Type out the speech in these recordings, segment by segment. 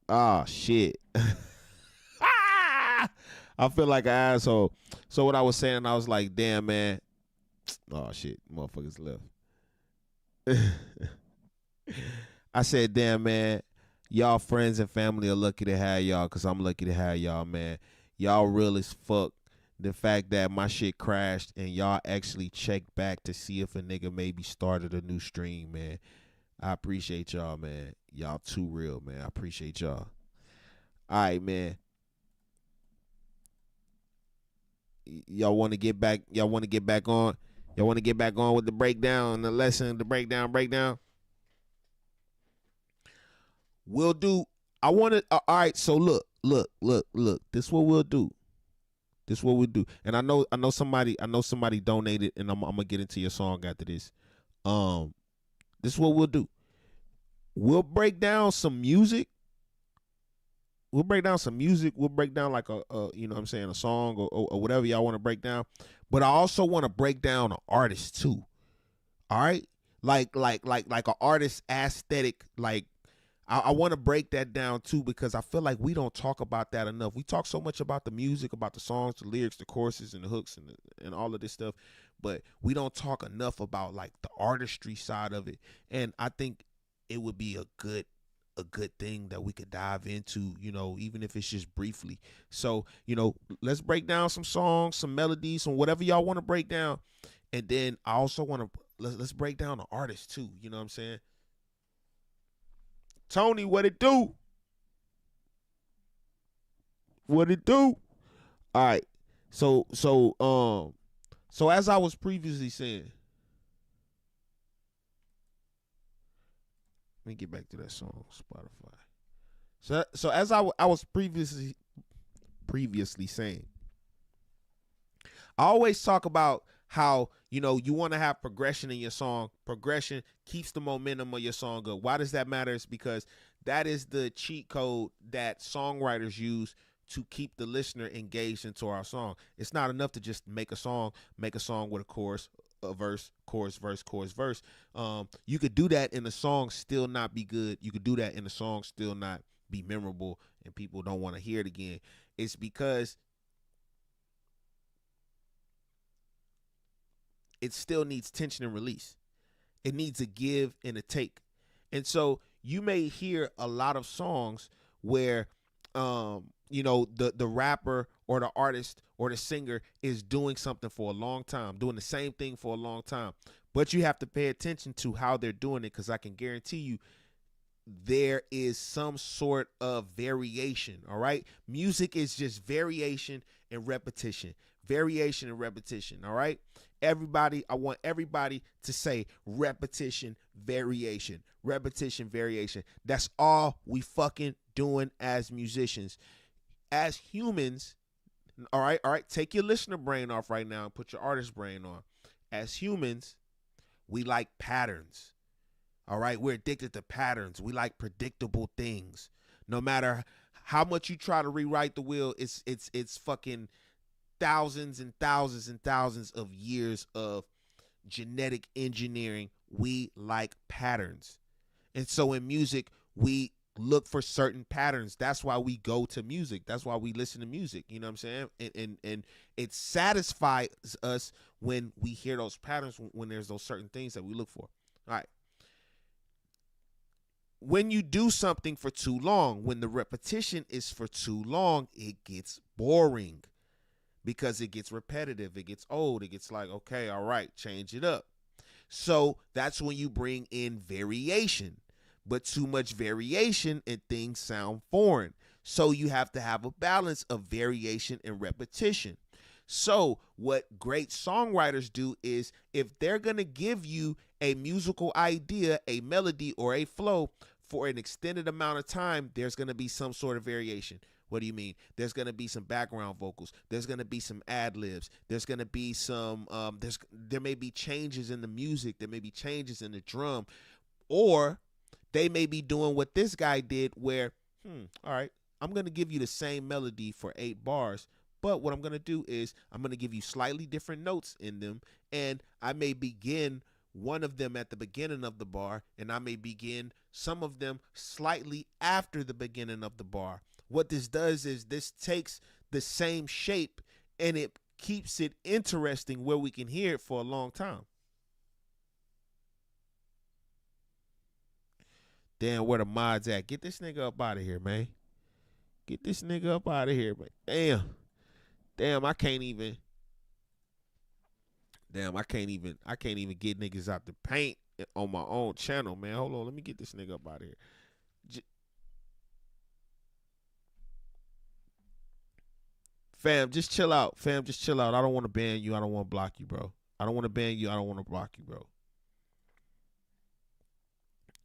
Ah, shit. Ah! I feel like an asshole. So what I was saying, I was like, damn, man. Oh, shit. Motherfuckers left. I said, damn, man. Y'all friends and family are lucky to have y'all because I'm lucky to have y'all, man. Y'all real as fuck. The fact that my shit crashed and y'all actually checked back to see if a nigga maybe started a new stream, man. I appreciate y'all, man. Y'all too real, man. I appreciate y'all. All right, man. Y'all want to get back? Y'all want to get back on? Y'all want to get back on with the breakdown, the lesson, the breakdown? We'll do. I want to. All right. So look. This what we'll do. This what we do. And I know somebody donated, and I'm gonna get into your song after this. Um, this is what we'll do. We'll break down some music. We'll break down like a you know what I'm saying, a song or whatever y'all want to break down. But I also want to break down an artist too. All right, like an artist aesthetic. Like I want to break that down too because I feel like we don't talk about that enough. We talk so much about the music, about the songs, the lyrics, the choruses, and the hooks, and all of this stuff, but we don't talk enough about like the artistry side of it. And I think it would be a good thing that we could dive into, even if it's just briefly. So, let's break down some songs, some melodies, some whatever y'all want to break down. And then I also want to let's break down the artist too. You know what I'm saying? Tony, what it do? What it do? All right. So as I was previously saying, let me get back to that song, Spotify. So as I was previously saying, I always talk about how you want to have progression in your song. Progression keeps the momentum of your song up. Why does that matter? It's because that is the cheat code that songwriters use to keep the listener engaged into our song. It's not enough to just make a song with a chorus, a verse, chorus, verse, chorus, verse. You could do that in a song, still not be good. You could do that in a song, still not be memorable, and people don't want to hear it again. It's because it still needs tension and release. It needs a give and a take. And so you may hear a lot of songs where the rapper or the artist or the singer is doing something for a long time, doing the same thing for a long time. But you have to pay attention to how they're doing it because I can guarantee you there is some sort of variation. All right. Music is just variation and repetition. Variation and repetition. All right. Everybody, I want everybody to say repetition, variation, repetition, variation. That's all we fucking doing as musicians. As humans, all right, take your listener brain off right now and put your artist brain on. As humans, we like patterns. All right, we're addicted to patterns. We like predictable things. No matter how much you try to rewrite the wheel, it's fucking thousands and thousands and thousands of years of genetic engineering. We like patterns. And so in music, we look for certain patterns. That's why we go to music. That's why we listen to music. You know what I'm saying? And it satisfies us when we hear those patterns, when there's those certain things that we look for. All right. When you do something for too long, when the repetition is for too long, it gets boring because it gets repetitive, it gets old, it gets like, okay, all right, change it up. So that's when you bring in variation. But too much variation and things sound foreign. So you have to have a balance of variation and repetition. So, what great songwriters do is if they're going to give you a musical idea, a melody, or a flow for an extended amount of time, there's going to be some sort of variation. What do you mean? There's going to be some background vocals. There's going to be some ad libs. There's going to be some. There may be changes in the music. There may be changes in the drum, or they may be doing what this guy did, where, all right, I'm going to give you the same melody for 8 bars, but what I'm going to do is I'm going to give you slightly different notes in them, and I may begin one of them at the beginning of the bar, and I may begin some of them slightly after the beginning of the bar. What this does is this takes the same shape and it keeps it interesting where we can hear it for a long time. Damn, where the mods at? Get this nigga up out of here, man. Get this nigga up out of here, man. Damn, I can't even get niggas out the paint on my own channel, man. Hold on, let me get this nigga up out of here. Fam, just chill out. I don't want to ban you. I don't want to block you, bro. I don't want to ban you. I don't want to block you, bro.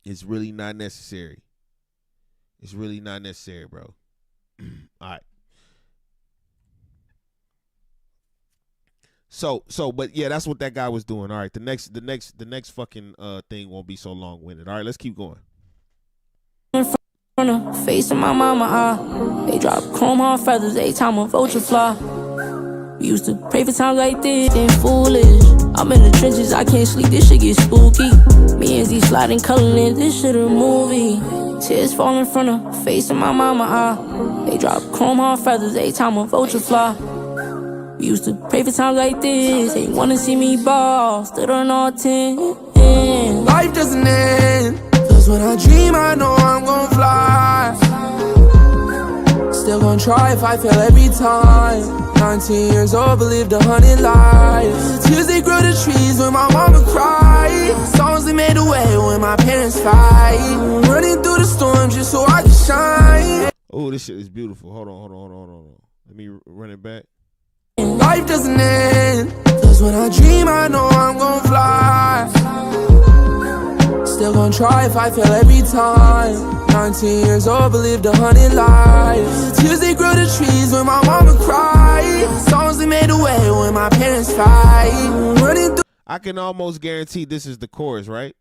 It's really not necessary. It's really not necessary, bro. All right. So, but yeah, that's what that guy was doing. All right, the next fucking thing won't be so long-winded. All right, let's keep going. In front of face of my mama, they drop chrome on feathers, every time a vulture fly. We used to pray for times like this, and foolish. I'm in the trenches, I can't sleep, this shit get spooky. Me and Z sliding, coloring, this shit a movie. Tears falling from the face of my mama, they drop chrome on feathers, every time a vulture fly. We used to pray for times like this, they wanna see me ball, stood on all 10. Life doesn't end, cause when I dream I know I'm gon' fly. Still gon' try if I fail every time. 19 years old, believed 100 lies. Tears they grow the trees when my mama cried. Songs that made a way when my parents fight. Running through the storm just so I can shine. Oh, this shit is beautiful. Hold on. Let me run it back. Life doesn't end, cause when I dream I know I'm gon' fly. Still gon' try if I fail every time. 19 years old, believed 100 lies. Tears they grow the trees when my mama cried. Songs that made a way when my parents fight. Running through I can almost guarantee this is the chorus, right?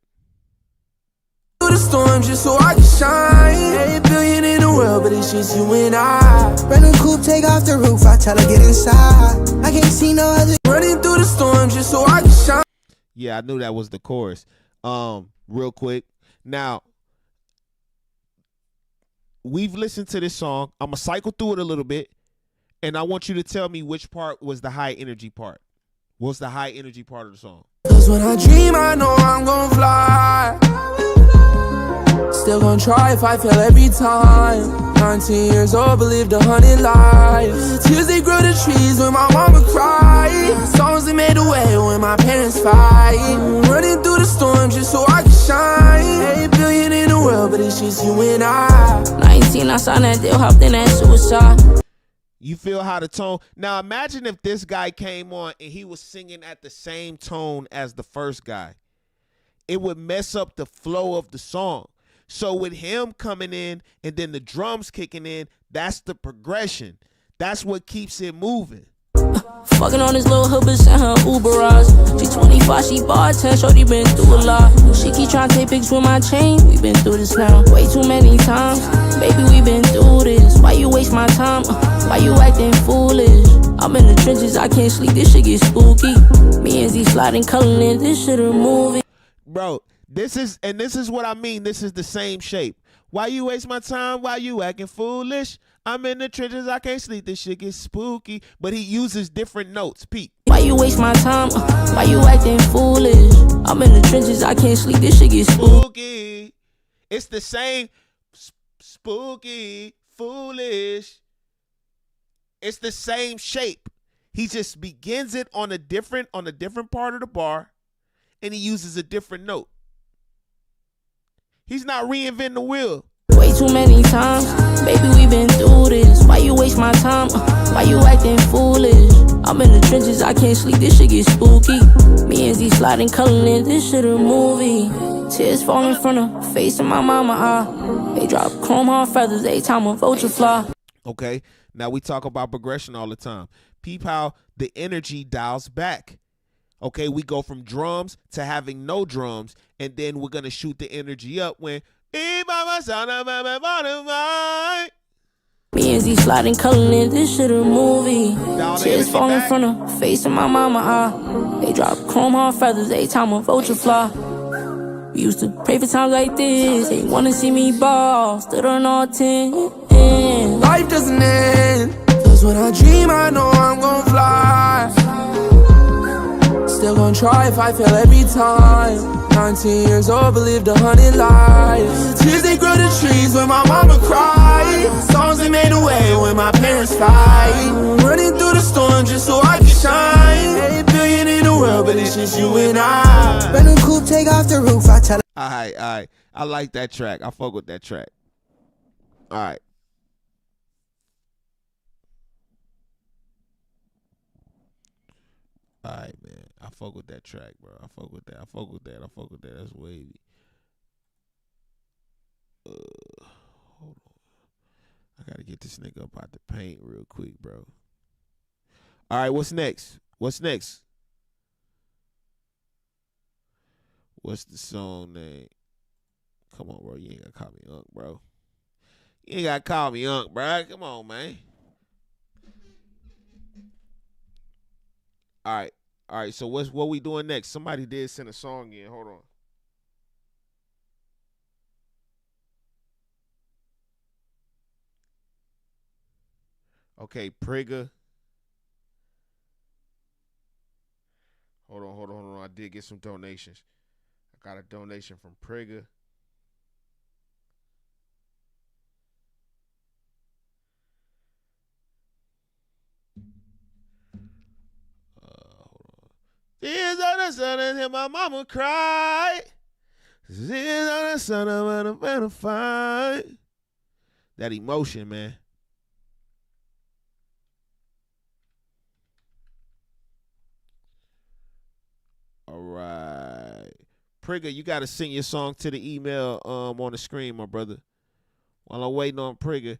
the storm just so I can shine. 8 billion in the world, but it's just you and I. Rent a coupe, take off the roof, I tell her get inside. I can't see no other. Running through the storm just so I can shine. Yeah, I knew that was the chorus. Real quick. Now, we've listened to this song. I'm going to cycle through it a little bit, and I want you to tell me which part was the high energy part. What's the high energy part of the song? Cause when I dream, I know I'm gon' fly. Still gon' try if I fail every time. 19 years old, believed 100 lies. Tears they grow the trees when my mama cried. Songs that made a way when my parents fight. Running through the storm just so I can shine. 8 billion in the world, but it's just you and I. 19, I signed that deal, hopped in that suicide. You feel how the tone. Now imagine if this guy came on and he was singing at the same tone as the first guy. It would mess up the flow of the song. So with him coming in and then the drums kicking in, that's the progression. That's what keeps it moving. Fucking on this little hood bitch and her Uberage. She 25, she bartend, shorty been through a lot. She keep trying to take pics with my chain, we been through this now way too many times. Baby, we been through this, why you waste my time? Why you acting foolish? I'm in the trenches, I can't sleep, this shit get spooky. Me and Z sliding, coloring, this shit a movie. Bro, this is what I mean. This is the same shape. Why you waste my time? Why you acting foolish? I'm in the trenches, I can't sleep, this shit gets spooky. But he uses different notes, Pete. Why you waste my time? Why you acting foolish? I'm in the trenches, I can't sleep, this shit get spooky. It's the same spooky, foolish. It's the same shape. He just begins it on a different part of the bar, and he uses a different note. He's not reinventing the wheel. Way too many times, baby, we been through this. Why you waste my time? Why you acting foolish? I'm in the trenches, I can't sleep, this shit get spooky. Me and Z sliding, coloring, this shit a movie. Tears falling from the face of my mama, they drop chrome on feathers, every time a vulture fly. Okay, now we talk about progression all the time. Peep how the energy dials back. Okay, we go from drums to having no drums, and then we're going to shoot the energy up when... Me and Z sliding, coloring this shit a movie. Tears falling from the face of my mama. They drop chrome hard feathers every time a vulture fly. We used to pray for times like this. They wanna see me ball, stood on all 10. Life doesn't end, 'cause when I dream I know I'm gon' fly. Still gon' try if I fail every time. 19 years old, believed 100 lies. Tears they grow the trees when my mama cried. Songs that made a way when my parents fight. Running through the storm just so I can shine. 8 billion in the world, but it's just you and I. Brand new coupe, take off the roof, I tell her. Alright. I like that track. I fuck with that track. Alright. Alright, man. I fuck with that track, bro. I fuck with that. That's wavy. Hold on. I gotta get this nigga up out the paint real quick, bro. Alright, what's next? What's the song name? Come on, bro. You ain't gotta call me Unc, bro. Come on, man. All right. So what we doing next? Somebody did send a song in. Hold on. Okay, Prigga. Hold on. I did get some donations. I got a donation from Prigga. Tears on the sun and hear my mama cry. Tears on the sun and I'm gonna find. That emotion, man. All right. Prigga, you got to send your song to the email on the screen, my brother. While I'm waiting on Prigga,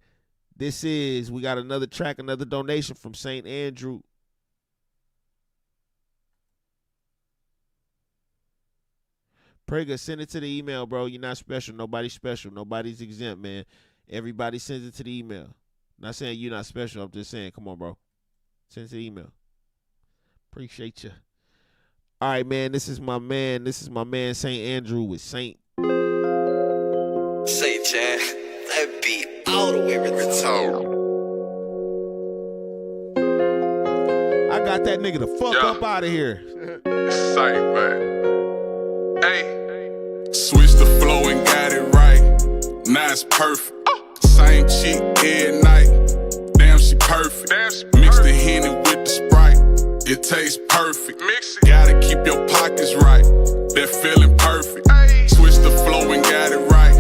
we got another track, another donation from St. Andrew. Prigga, send it to the email, bro. You're not special. Nobody's special. Nobody's exempt, man. Everybody sends it to the email. Not saying you're not special. I'm just saying, come on, bro. Send it to the email. Appreciate you. All right, man. This is my man. St. Andrew with Saint. Say, Chad, that beat all the way retarded. I got that nigga the fuck up out of here. Saint, man. Hey. Switch the flow and got it right. Now it's perfect. Same chick every night. Damn, she perfect. Mix the Henny with the Sprite. It tastes perfect. Mix it. Gotta keep your pockets right. They're feeling perfect. Switch the flow and got it right.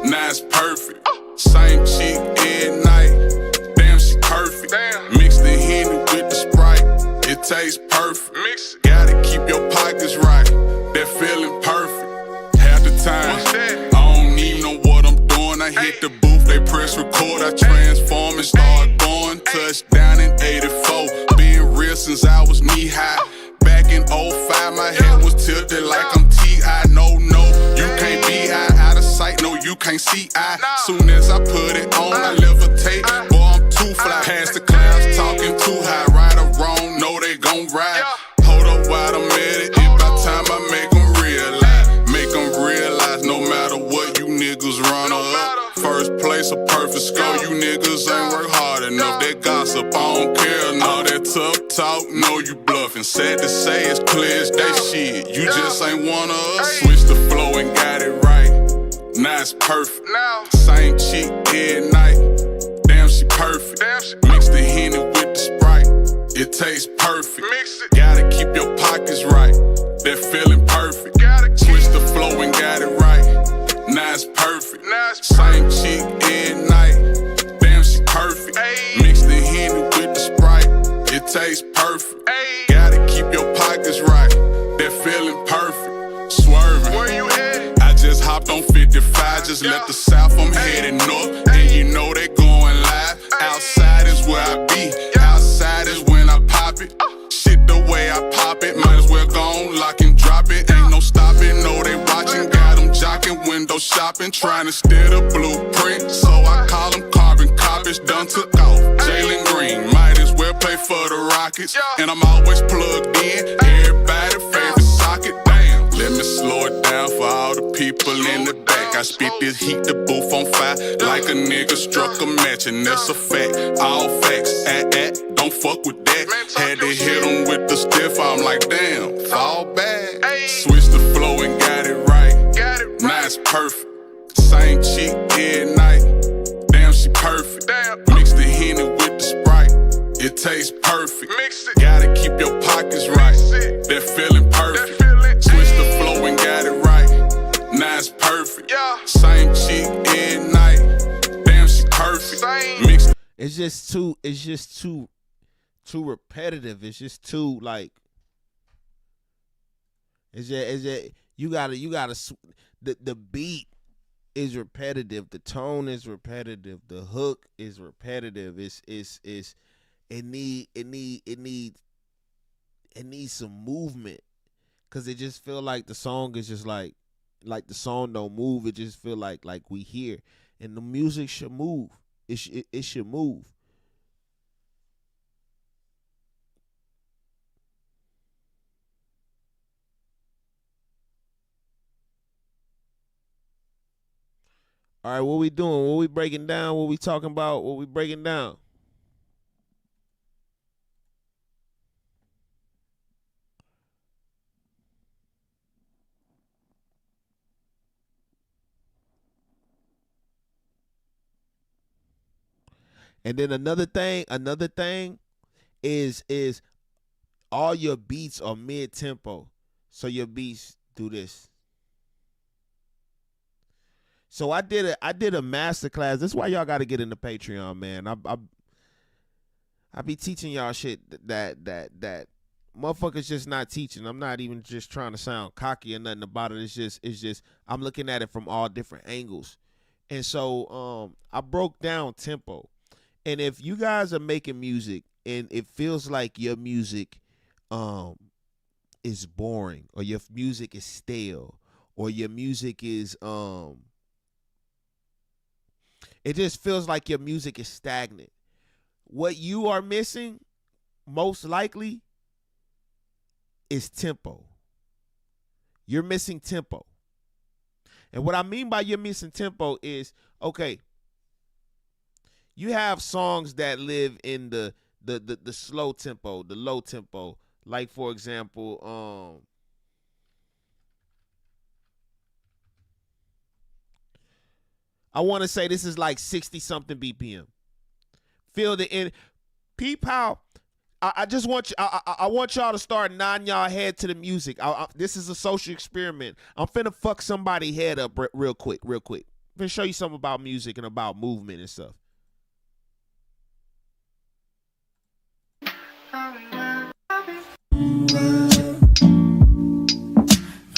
Now it's perfect. Same chick every night. Damn, she perfect. Mix the Henny with the Sprite. It tastes perfect. Mix it. Gotta keep your pockets right. They're feeling perfect. Half the time, I don't even know what I'm doing. I hit the booth, they press record. I transform and start going. Touchdown in 84. Been real since I was knee high. Back in 05, my head was tilted like I'm T.I. No, you can't be out of sight. No, you can't see I. Soon as I put it on, I levitate. Boy, I'm too fly. Past the clouds, talking too high. Right or wrong, no, they gon' ride. Hold up while I'm at it. Time I make them realize no matter what, you niggas run up. First place, a perfect score, you niggas ain't work hard enough. That gossip, I don't care, no, that tough talk, no, you bluffing. Sad to say, it's clear as day shit, you just ain't one of us. Switch the flow and got it right, now it's perfect. Same chick every night, damn, she perfect. Mix the Henny with the Sprite, it tastes perfect. Gotta keep your pockets right. They're feeling perfect. Switch the flow and got it right. Now it's perfect. Same chick every night. Damn, she perfect. Mix the Henny with the Sprite. It tastes perfect. Gotta keep your pockets right. They're feeling perfect. Swerving. Where you at? I just hopped on 55. Just left the south. I'm heading north. And you know they going live. Outside is where I be. Outside is when I pop it. Shit the way I pop it. Might as well go on, lock and drop it. Ain't no stopping, no they watching. Got them jocking, window shopping. Trying to steal the blueprint, so I call them carbon copies. Done the Rockets. And I'm always plugged in, everybody favorite socket. Damn, let me slow it down for all the people in the back. I spit this heat, the booth on fire, like a nigga struck a match, and that's a fact. All facts, don't fuck with that. Had to hit him with the stiff, I'm like, damn, fall back. Switch the flow and got it right. Now it's perfect. Same chick every night. Damn, she perfect. Mix the Henny with the Sprite. It tastes perfect. Gotta keep your pockets right. They're feeling perfect. Switch the flow and got it right. Now it's perfect. Same chick every night. Damn, she perfect. Mix. It's just too repetitive. It's just too like. It's just you gotta the beat is repetitive, the tone is repetitive, the hook is repetitive. It needs some movement, cause it just feel like the song is just like the song don't move. It just feel like we hear, and the music should move. It should move. All right, what we doing? What we breaking down? What we talking about? What we breaking down? And then another thing is all your beats are mid-tempo. So your beats do this. So I did a master class. That's why y'all got to get into Patreon, man. I be teaching y'all shit that motherfuckers just not teaching. I'm not even just trying to sound cocky or nothing about it. It's just I'm looking at it from all different angles. And so I broke down tempo. And if you guys are making music and it feels like your music is boring, or your music is stale, or your music is it just feels like your music is stagnant, what you are missing most likely is tempo. You're missing tempo. And what I mean by you're missing tempo is, okay, you have songs that live in the slow tempo, the low tempo. Like, for example, I want to say this is like 60-something BPM. Feel the end. Peep how I just want you. I want y'all to start nodding y'all head to the music. This is a social experiment. I'm finna fuck somebody's head up real quick. I'm finna show you something about music and about movement and stuff.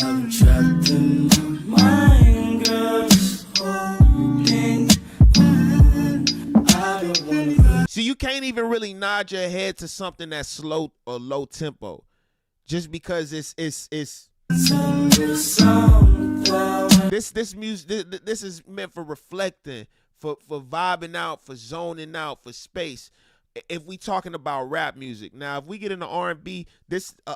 I'm trapped in my mind, girl. So you can't even really nod your head to something that's slow or low tempo, just because it's this music. This is meant for reflecting, for vibing out, for zoning out, for space. If we talking about rap music, now if we get into R&B,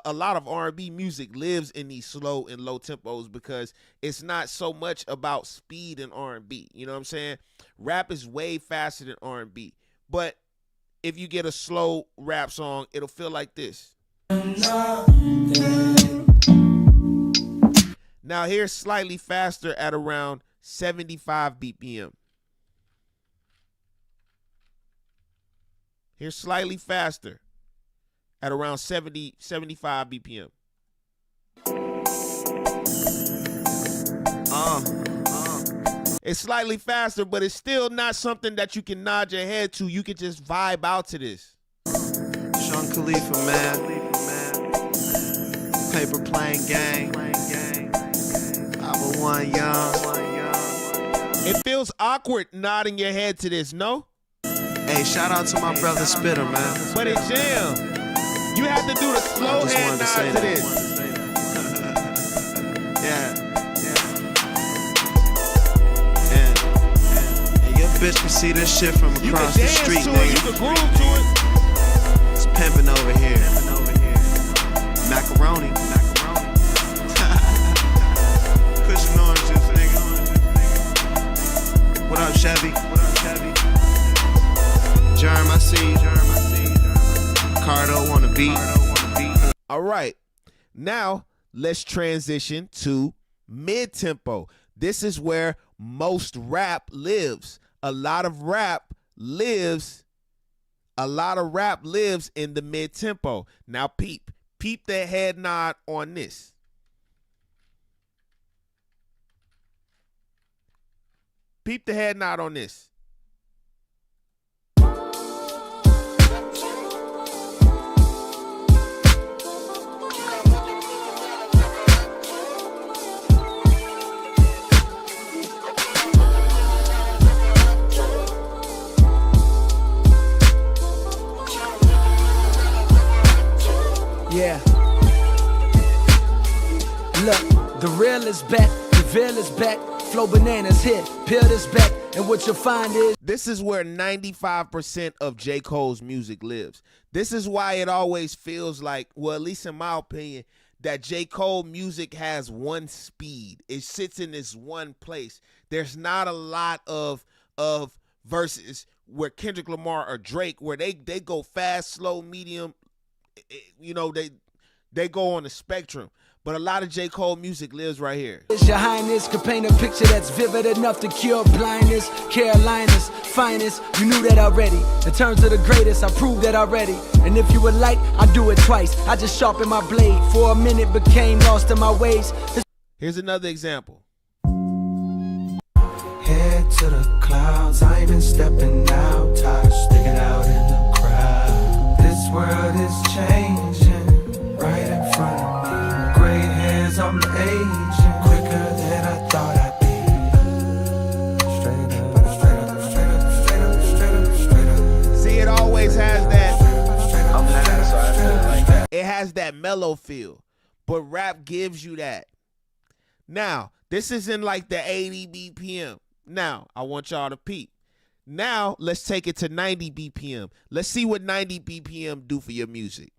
a lot of R&B music lives in these slow and low tempos because it's not so much about speed in R&B. You know what I'm saying? Rap is way faster than R&B, but if you get a slow rap song, it'll feel like this. Now here's slightly faster at around 75 BPM. Here's slightly faster at around 75 BPM. It's slightly faster, but it's still not something that you can nod your head to. You can just vibe out to this. Sean Khalifa, man. Paper plane gang. 501 young. It feels awkward nodding your head to this, no? Hey, shout out to my brother Spitter, man. But it jam. You have to do the slow hand nod to this. Yeah. And your bitch can see this shit from across the street, to nigga. it. You can groove to it. It's pimping over here. Macaroni. Cushion orange juice, nigga. What up, Chevy? Germ, I see. Cardo on the beat. All right. Now, let's transition to mid-tempo. This is where most rap lives. A lot of rap lives in the mid-tempo. Now, peep the head nod on this. Peep the head nod on this. Yeah. Look, the real is back, the veil is back, flow bananas here, peel this back, and what you'll find is this is where 95% of J. Cole's music lives. This is why it always feels like, well, at least in my opinion, that J. Cole music has one speed. It sits in this one place. There's not a lot of verses where Kendrick Lamar or Drake, where they go fast, slow, medium, you know, they go on the spectrum. But a lot of J. Cole music lives right here. Your Highness could paint a picture that's vivid enough to cure blindness. Carolina's finest, you knew that already. In terms of the greatest, I proved that already. And if you would like, I do it twice. I just sharpen my blade. For a minute, became lost in my ways. Here's another example. Head to the clouds, I ain't been stepping out, tired sticking out in the crowd. This world is changing right in front of me. Gray hairs, I'm aging quicker than I thought I'd be. Straight up. See, it always has that. It has that mellow feel, but rap gives you that. Now, this is in like the 80 BPM. Now, I want y'all to peep. Now, let's take it to 90 BPM. Let's see what 90 BPM do for your music.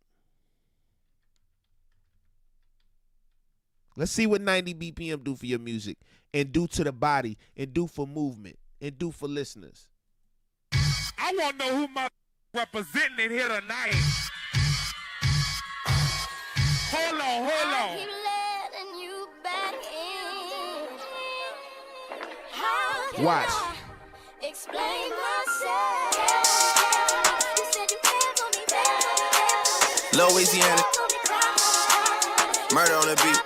Let's see what 90 BPM do for your music and do to the body and do for movement and do for listeners. I want to know who my representing in here tonight. Hold on. Watch. Explain myself. You said you cared for me better. Louisiana. Murder on the beat.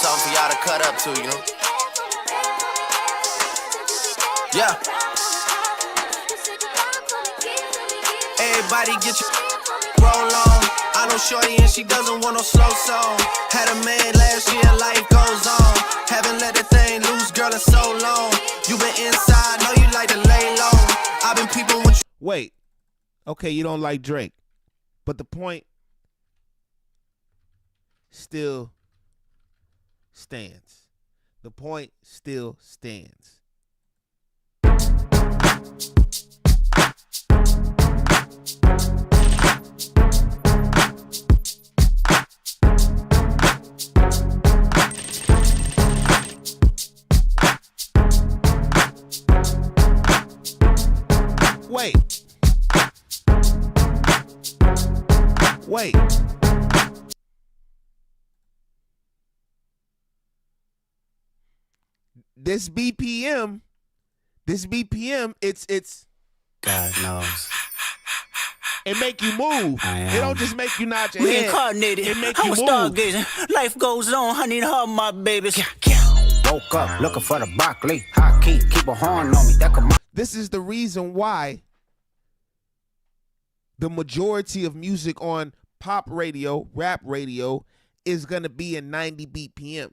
Something for y'all to cut up to, you know? Yeah. Everybody get your roll on. I know shorty and she doesn't want no slow song. Had a man last year, life goes on. Haven't let that thing loose, girl, in so long. You been inside, know you like to lay low. I've been people with you. Wait. Okay, you don't like Drake. But the point still stands. The point still stands. Wait. This BPM, it's God knows. It make you move. It don't just make you nod your head. Reincarnated. It make I you was move. stargazing. Life goes on. I need her, my babies. Woke up looking for the broccoli. High key, keep a horn on me. That could. This is the reason why the majority of music on pop radio, rap radio, is going to be in 90 BPM.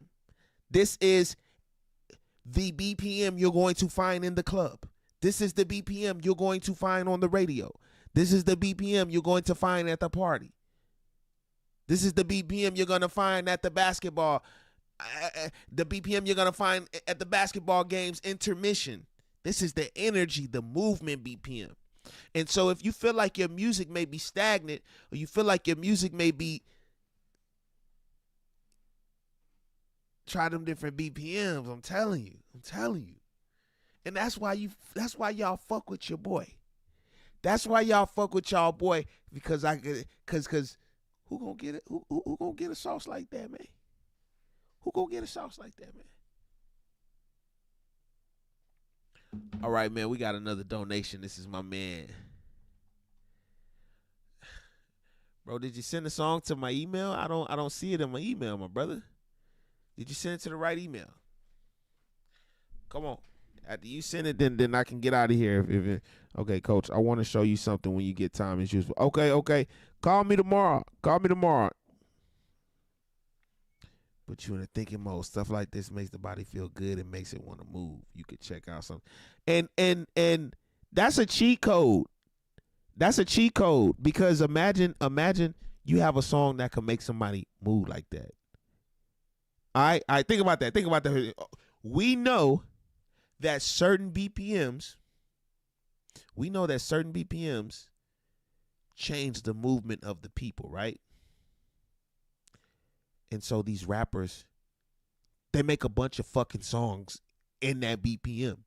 This is the BPM you're going to find in the club. This is the BPM you're going to find on the radio. This is the BPM you're going to find at the party. This is the BPM you're going to find at the basketball. The BPM you're going to find at the basketball games intermission. This is the energy, the movement BPM. And so if you feel like your music may be stagnant, or you feel like your music may be, try them different BPMs. I'm telling you. And that's why y'all fuck with your boy. That's why y'all fuck with y'all boy, because cause who gonna get it? Who gonna get a sauce like that, man? Who gonna get a sauce like that, man? All right, man, we got another donation. This is my man. Bro, did you send the song to my email? I don't see it in my email, my brother. Did you send it to the right email? Come on. After you send it, then I can get out of here. Okay, Coach, I want to show you something when you get time as usual. Okay. Call me tomorrow. Put you in a thinking mode. Stuff like this makes the body feel good. It makes it want to move. You could check out something. And that's a cheat code. That's a cheat code, because imagine you have a song that can make somebody move like that. All right, think about that. We know that certain BPMs change the movement of the people, right? And so these rappers, they make a bunch of fucking songs in that BPM.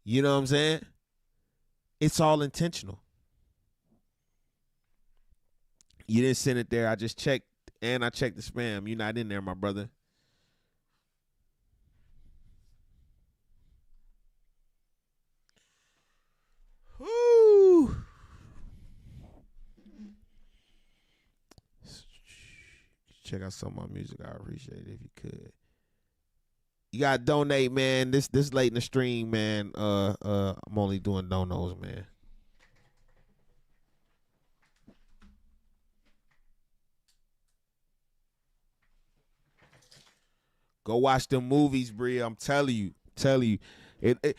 You know what I'm saying? It's all intentional. You didn't send it there. I just checked, and I checked the spam. You're not in there, my brother. Woo! Check out some of my music. I appreciate it if you could. You gotta donate, man. This late in the stream, man. I'm only doing donos, man. Go watch them movies, Bria. I'm telling you.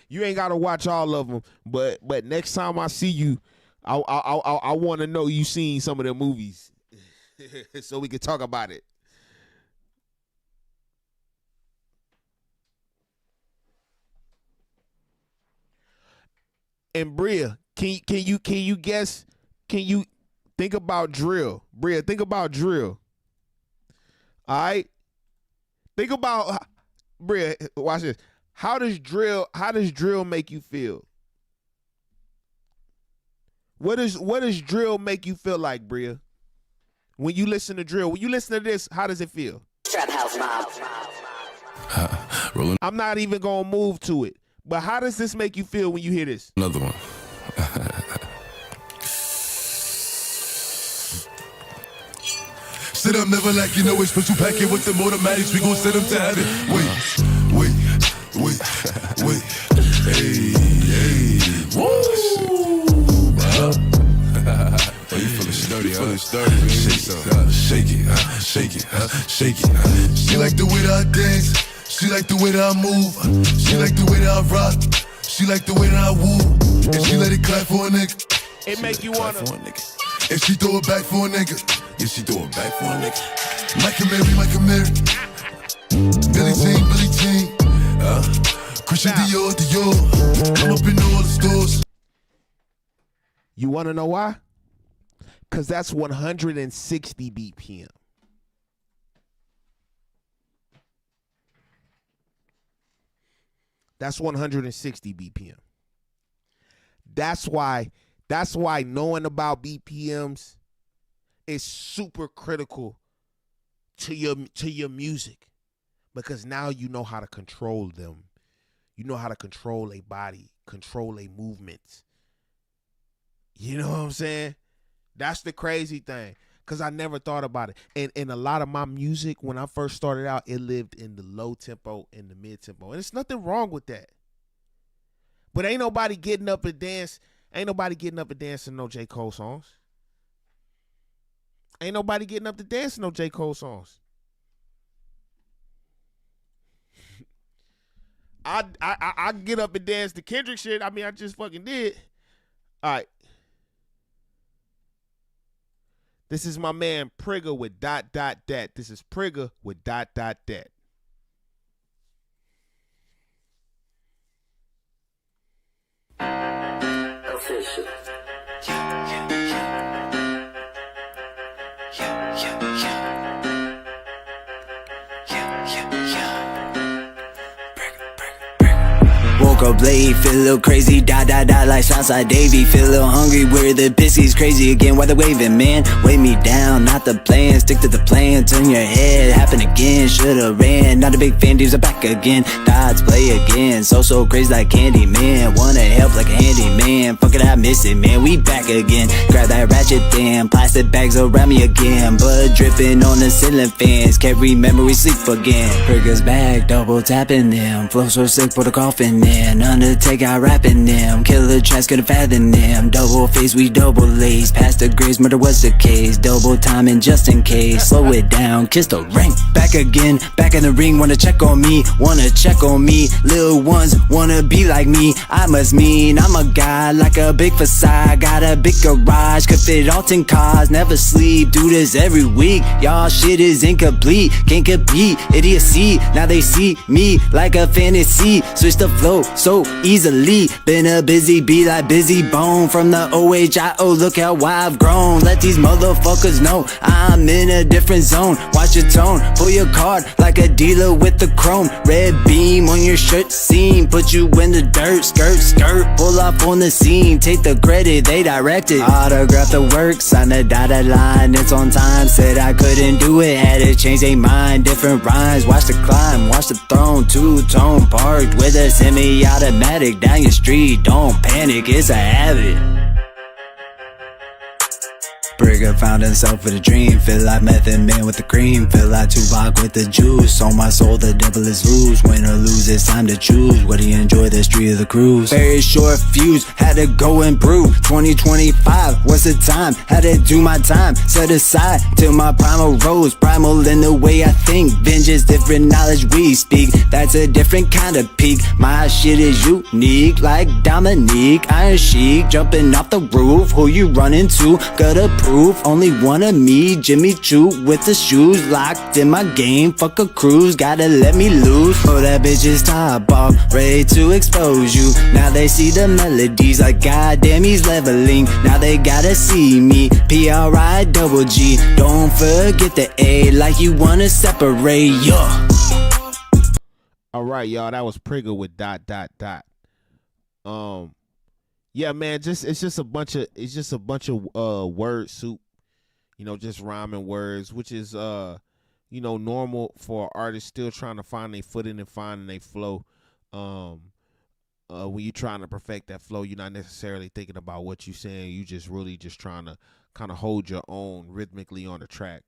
You ain't gotta watch all of them, but next time I see you, I want to know you seen some of the movies, so we can talk about it. And Bria, can you guess? Can you think about drill? Bria, think about drill. All right. Think about, Bria, watch this. How does drill make you feel? What does drill make you feel like, Bria? When you listen to drill, when you listen to this, how does it feel? Trap house mob. I'm not even gonna move to it. But how does this make you feel when you hear this? Another one. Sit up, never like you know it's special packet with them automatics. We gon' set them to heaven. Wait. Hey. Woo! Oh, you feeling sturdy, man. Shake it. She like the way that I dance. She like the way that I move. She like the way that I rock. She like the way that I woo. And she let it clap for a nigga. It make you wanna. And she throw it back for a nigga. Yeah, she throw it back for a nigga. Mike and Mary. Billie Jean. Christian Dior. I'm up in all the stores. You wanna know why? Cause that's 160 BPM. That's 160 BPM. That's why knowing about BPMs is super critical to your music, because now you know how to control them. You know how to control a body, control a movements. You know what I'm saying? That's the crazy thing, because I never thought about it. And a lot of my music, when I first started out, it lived in the low tempo and the mid tempo. And there's nothing wrong with that. But ain't nobody getting up and dance. Ain't nobody getting up and dancing no J. Cole songs. Ain't nobody getting up to dance no J. Cole songs. I get up and dance the Kendrick shit. I mean, I just fucking did. All right. This is my man Prigga with ... This is Prigga with ... Official. woke up late, feel a little crazy, die like Southside Davy. Feel a little hungry, where the biscuits crazy again. Why they waving, man? Weigh me down, not the plan. Stick to the plan, turn your head. Happen again, should've ran. Not a big fan, dudes are back again. Dots play again, so crazy like Candy Man. Wanna help like a handyman. Fuck it, I miss it, man. We back again. Grab that ratchet then. Plastic bags around me again. Blood dripping on the ceiling fans. Can't remember we sleep again. Burgers back, double tapping them. Flow so sick, put a coffin in. Undertaker, I rapping them. Killer tracks, could've fathomed them. Double face, we double lace. Past the grace, murder was the case. Double timing just in case. Slow it down, kiss the ring. Back again, back in the ring. Wanna check on me, wanna check on me. Little ones wanna be like me. I must mean I'm a guy like a big facade. Got a big garage, could fit all 10 cars. Never sleep, do this every week. Y'all shit is incomplete, can't compete. Idiocy, now they see me like a fantasy. Switch the flow so easily. Been a busy bee like Busy Bone. From the OHIO, look how I've grown. Let these motherfuckers know I'm in a different zone. Watch your tone, pull your card like a dealer with the chrome. Red beam on your shirt seam, put you in the dirt. Skirt, pull up on the scene. Take the credit, they directed. Autograph the work, sign the dotted line. It's on time, said I couldn't do it. Had to change their mind, different rhymes. Watch the climb, watch the throne. Two-tone parked with a semi-automatic down your street. Don't panic, it's a habit. Brigger found himself with a dream. Feel like Method Man with the cream. Feel like Tupac with the juice. On my soul, the devil is loose. Win or lose, it's time to choose. What do you enjoy, the street of the cruise? Very short fuse, had to go and brew. 2025, what's the time? Had to do my time. Set aside till my primal rose. Primal in the way I think. Vengeance, different knowledge we speak. That's a different kind of peak. My shit is unique, like Dominique. Iron Chic, jumping off the roof. Who you running to? Gotta prove. Only one of me, Jimmy Choo with the shoes. Locked in my game, fuck a cruise. Gotta let me loose. Oh, that bitch is top off, ready to expose you. Now they see the melodies like goddamn he's leveling. Now they gotta see me, P-R-I-double-G. Don't forget the A like you wanna separate, yeah. Alright, y'all, that was Prigger with ... Yeah, man, it's just a bunch of word soup, just rhyming words, which is normal for artists still trying to find their footing and finding their flow. When you're trying to perfect that flow, you're not necessarily thinking about what you're saying. You just really just trying to kind of hold your own rhythmically on the track.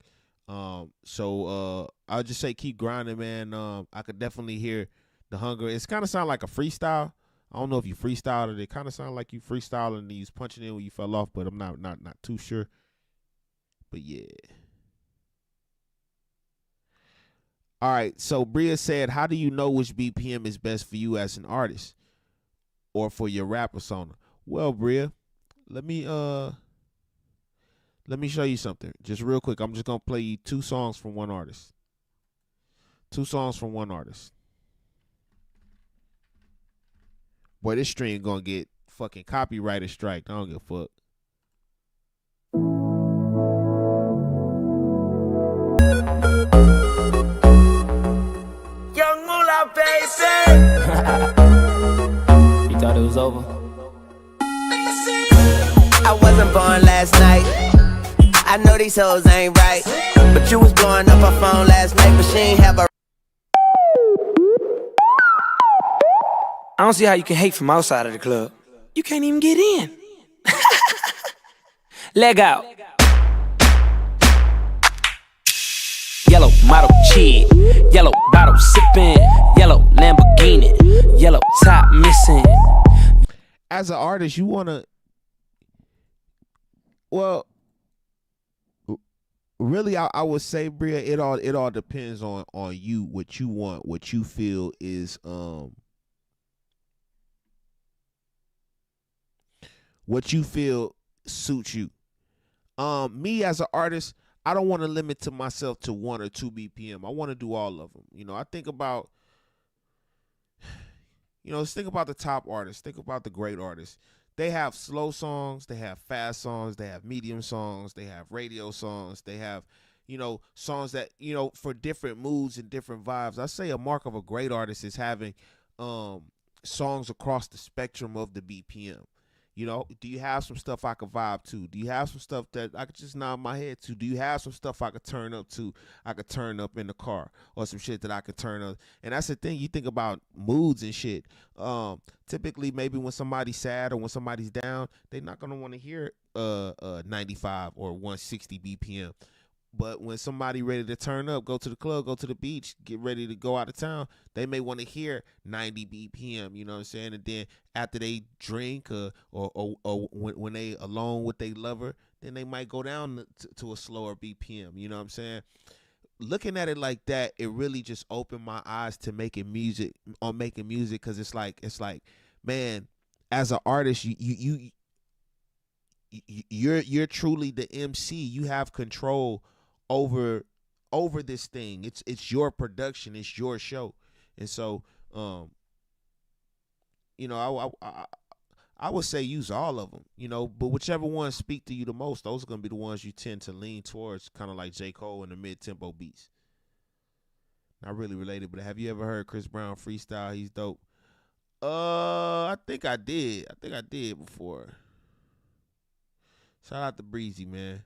So I'll just say keep grinding, man. I could definitely hear the hunger. It's kind of sound like a freestyle. I don't know if you freestyled it. It kind of sounded like you freestyled and you was punching in when you fell off, but I'm not too sure. But yeah. All right. So Bria said, "How do you know which BPM is best for you as an artist, or for your rap persona?" Well, Bria, let me show you something. Just real quick. I'm just gonna play you two songs from one artist. Boy, this stream gonna get fucking copyrighted strike. I don't give a fuck. Young Moolah, baby. You thought it was over? I wasn't born last night. I know these hoes ain't right. But you was blowing up her phone last night, but she ain't have a. I don't see how you can hate from outside of the club. You can't even get in. Leg out. Yellow model kid, yellow bottle sipping, yellow Lamborghini, yellow top missing. As an artist, you wanna, well, really, I would say, Bria, it all depends on you, what you want, what you feel is what you feel suits you. Me as an artist, I don't want to limit to myself to 1 or 2 BPM. I want to do all of them. I think about, let's think about the top artists. Think about the great artists. They have slow songs, they have fast songs, they have medium songs, they have radio songs, they have, songs that, for different moods and different vibes. I say a mark of a great artist is having songs across the spectrum of the BPM. You know, do you have some stuff I could vibe to? Do you have some stuff that I could just nod my head to? Do you have some stuff I could turn up to? I could turn up in the car, or some shit that I could turn up. And that's the thing. You think about moods and shit. Typically, maybe when somebody's sad or when somebody's down, they're not gonna want to hear 95 or 160 BPM. But when somebody ready to turn up, go to the club, go to the beach, get ready to go out of town, they may want to hear 90 BPM, you know what I'm saying? And then after they drink or when they alone with their lover, then they might go down to a slower BPM, you know what I'm saying? Looking at it like that, it really just opened my eyes to making music, because it's like, man, as an artist, you're truly the MC. You have control over this thing. It's your production, it's your show. And so you know, I would say use all of them, you know, but whichever ones speak to you the most, those are going to be the ones you tend to lean towards, kind of like J. Cole and the mid-tempo beats. Not really related, but have you ever heard Chris Brown freestyle? He's dope. I think I did before. Shout out to Breezy, man.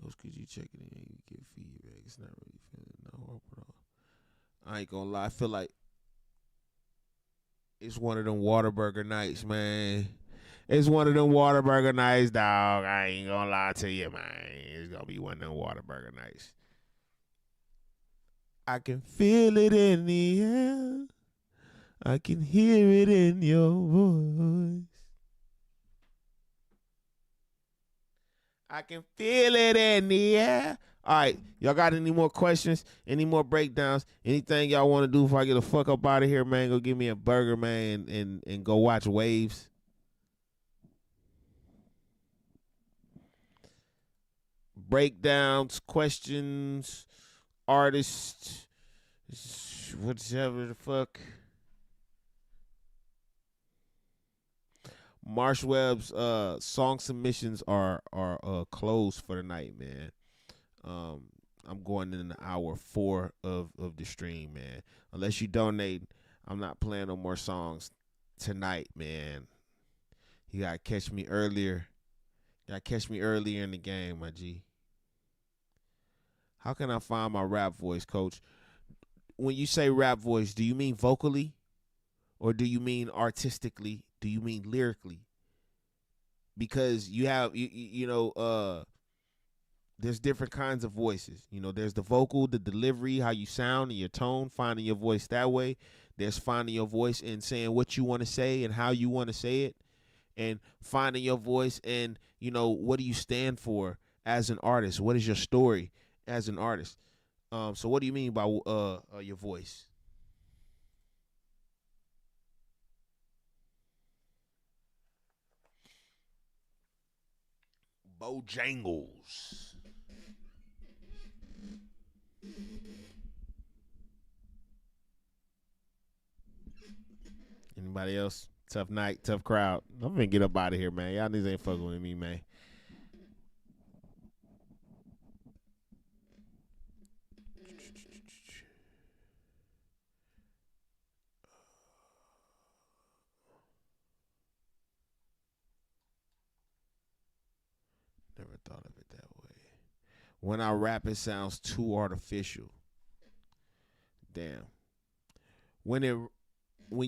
Those could you check it in? You get feedback. It's not really feeling no hope at all. I ain't gonna lie. I feel like it's one of them Whataburger nights, man. It's one of them Whataburger nights, dog. I ain't gonna lie to you, man. It's gonna be one of them Whataburger nights. I can feel it in the air. I can hear it in your voice. I can feel it in the air. All right, y'all got any more questions? Any more breakdowns? Anything y'all want to do before I get the fuck up out of here, man? Go give me a burger, man, and go watch Waves. Breakdowns, questions, artists, whatever the fuck. Marsh Webb's song submissions are closed for the night, man. I'm going in hour 4 of the stream, man. Unless you donate, I'm not playing no more songs tonight, man. You gotta catch me earlier. You gotta catch me earlier in the game, my G. How can I find my rap voice, Coach? When you say rap voice, do you mean vocally? Or do you mean artistically? Do you mean lyrically? Because you have, you know, there's different kinds of voices. You know, there's the vocal, the delivery, how you sound and your tone, finding your voice that way. There's finding your voice and saying what you want to say and how you want to say it. And finding your voice and, you know, what do you stand for as an artist? What is your story as an artist? So what do you mean by your voice? Bojangles. Anybody else? Tough night, tough crowd. I'm gonna get up out of here, man. Y'all niggas ain't fucking with me, man. Never thought of it that way. When I rap, it sounds too artificial. Damn. When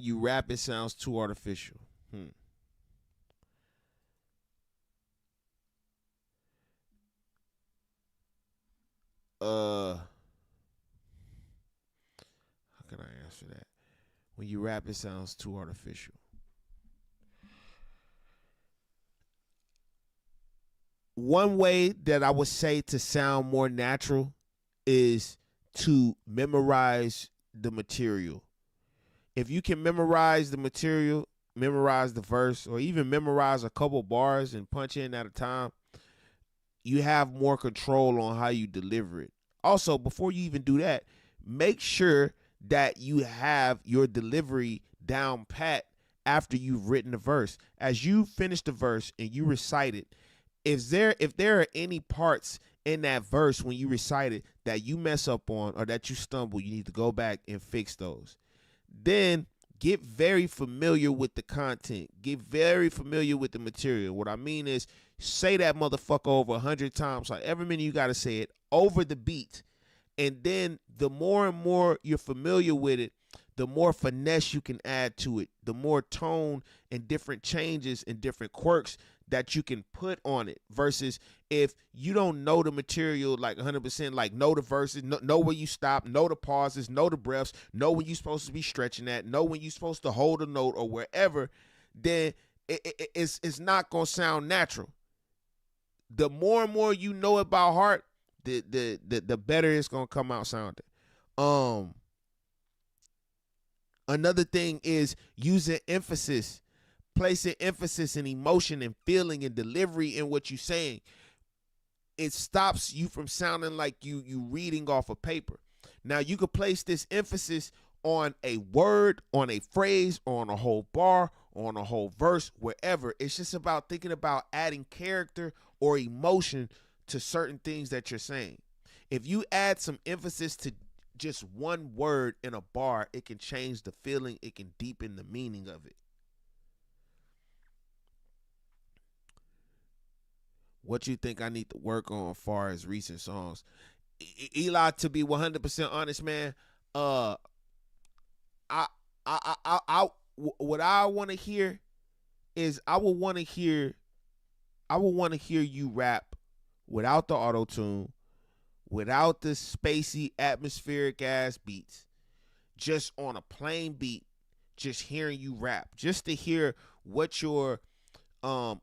you rap, it sounds too artificial. How can I answer that? When you rap, it sounds too artificial. One way that I would say to sound more natural is to memorize the material. If you can memorize the material, memorize the verse, or even memorize a couple bars and punch in at a time, you have more control on how you deliver it. Also, before you even do that, make sure that you have your delivery down pat after you've written the verse. As you finish the verse and you recite it, if there are any parts in that verse when you recite it that you mess up on or that you stumble, you need to go back and fix those. Then get very familiar with the content. Get very familiar with the material. What I mean is say that motherfucker over 100 times. Like every minute you got to say it over the beat. And then the more and more you're familiar with it, the more finesse you can add to it, the more tone and different changes and different quirks that you can put on it, versus if you don't know the material like 100%, like know the verses, know where you stop, know the pauses, know the breaths, know when you're supposed to be stretching at, know when you're supposed to hold a note or wherever, then it's not going to sound natural. The more and more you know it by heart, the better it's going to come out sounding. Another thing is using emphasis, placing emphasis and emotion and feeling and delivery in what you're saying. It stops you from sounding like you reading off a paper. Now you could place this emphasis on a word, on a phrase, on a whole bar, on a whole verse, wherever. It's just about thinking about adding character or emotion to certain things that you're saying. If you add some emphasis to just one word in a bar, it can change the feeling, it can deepen the meaning of it. What you think I need to work on as far as recent songs? Eli, to be 100% honest, man, what I want to hear is I would want to hear you rap without the auto-tune, without the spacey atmospheric ass beats, just on a plain beat, just hearing you rap, just to hear what your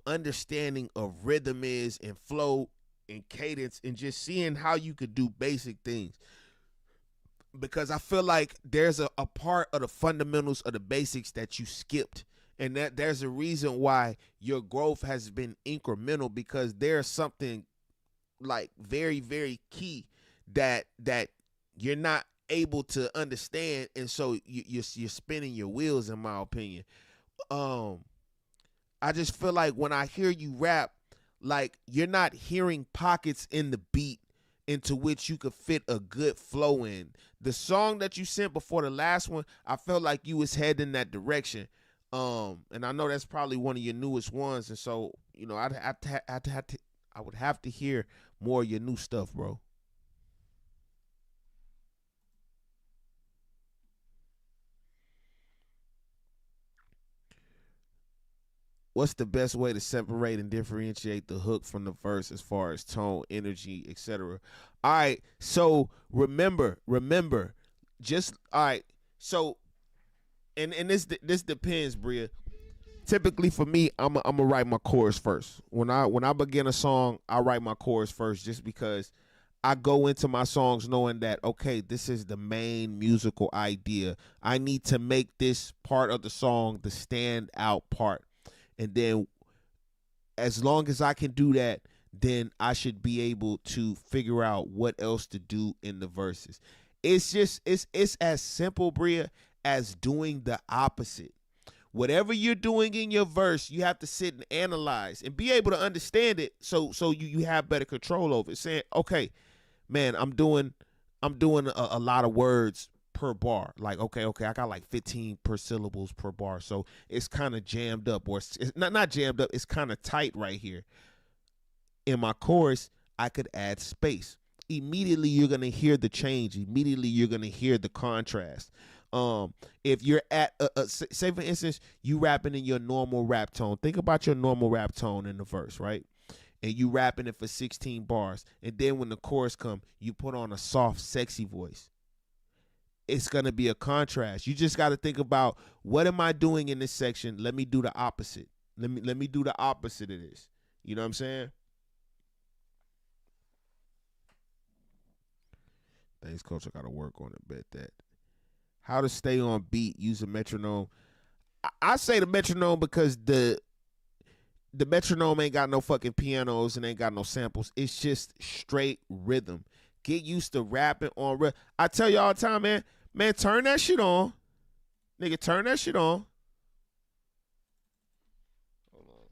understanding of rhythm is and flow and cadence, and just seeing how you could do basic things. Because I feel like there's a part of the fundamentals of the basics that you skipped, and that there's a reason why your growth has been incremental, because there's something like very, very key that you're not able to understand, and so you're spinning your wheels, in my opinion. I just feel like when I hear you rap, like you're not hearing pockets in the beat into which you could fit a good flow in. The song that you sent before the last one, I felt like you was heading in that direction. And I know that's probably one of your newest ones, and so I would have to hear more of your new stuff, bro. What's the best way to separate and differentiate the hook from the verse as far as tone, energy, etc.? All right, so remember, just all right. So, and this depends, Bria. Typically for me, I'm gonna write my chorus first. When I begin a song, I write my chorus first, just because I go into my songs knowing that, okay, this is the main musical idea. I need to make this part of the song the standout part. And then as long as I can do that, then I should be able to figure out what else to do in the verses. It's as simple, Bria, as doing the opposite. Whatever you're doing in your verse, you have to sit and analyze and be able to understand it, so you have better control over it. Saying, okay, man, I'm doing a lot of words per bar. Like, okay, I got like 15 per syllables per bar, so it's kind of jammed up, or it's not jammed up, it's kind of tight right here. In my chorus, I could add space. Immediately you're gonna hear the change. Immediately you're gonna hear the contrast. If you're at say for instance, you rapping in your normal rap tone. Think about your normal rap tone in the verse, right? And you rapping it for 16 bars, and then when the chorus come, you put on a soft, sexy voice. It's gonna be a contrast. You just got to think about, what am I doing in this section? Let me do the opposite. Let me do the opposite of this. You know what I'm saying? Thanks, coach. I got to work on it. Bet that. How to stay on beat? Use a metronome. I say the metronome because the metronome ain't got no fucking pianos and ain't got no samples. It's just straight rhythm. Get used to rapping on rhythm. I tell you all the time, man. Man, turn that shit on. Nigga, turn that shit on. Hold on.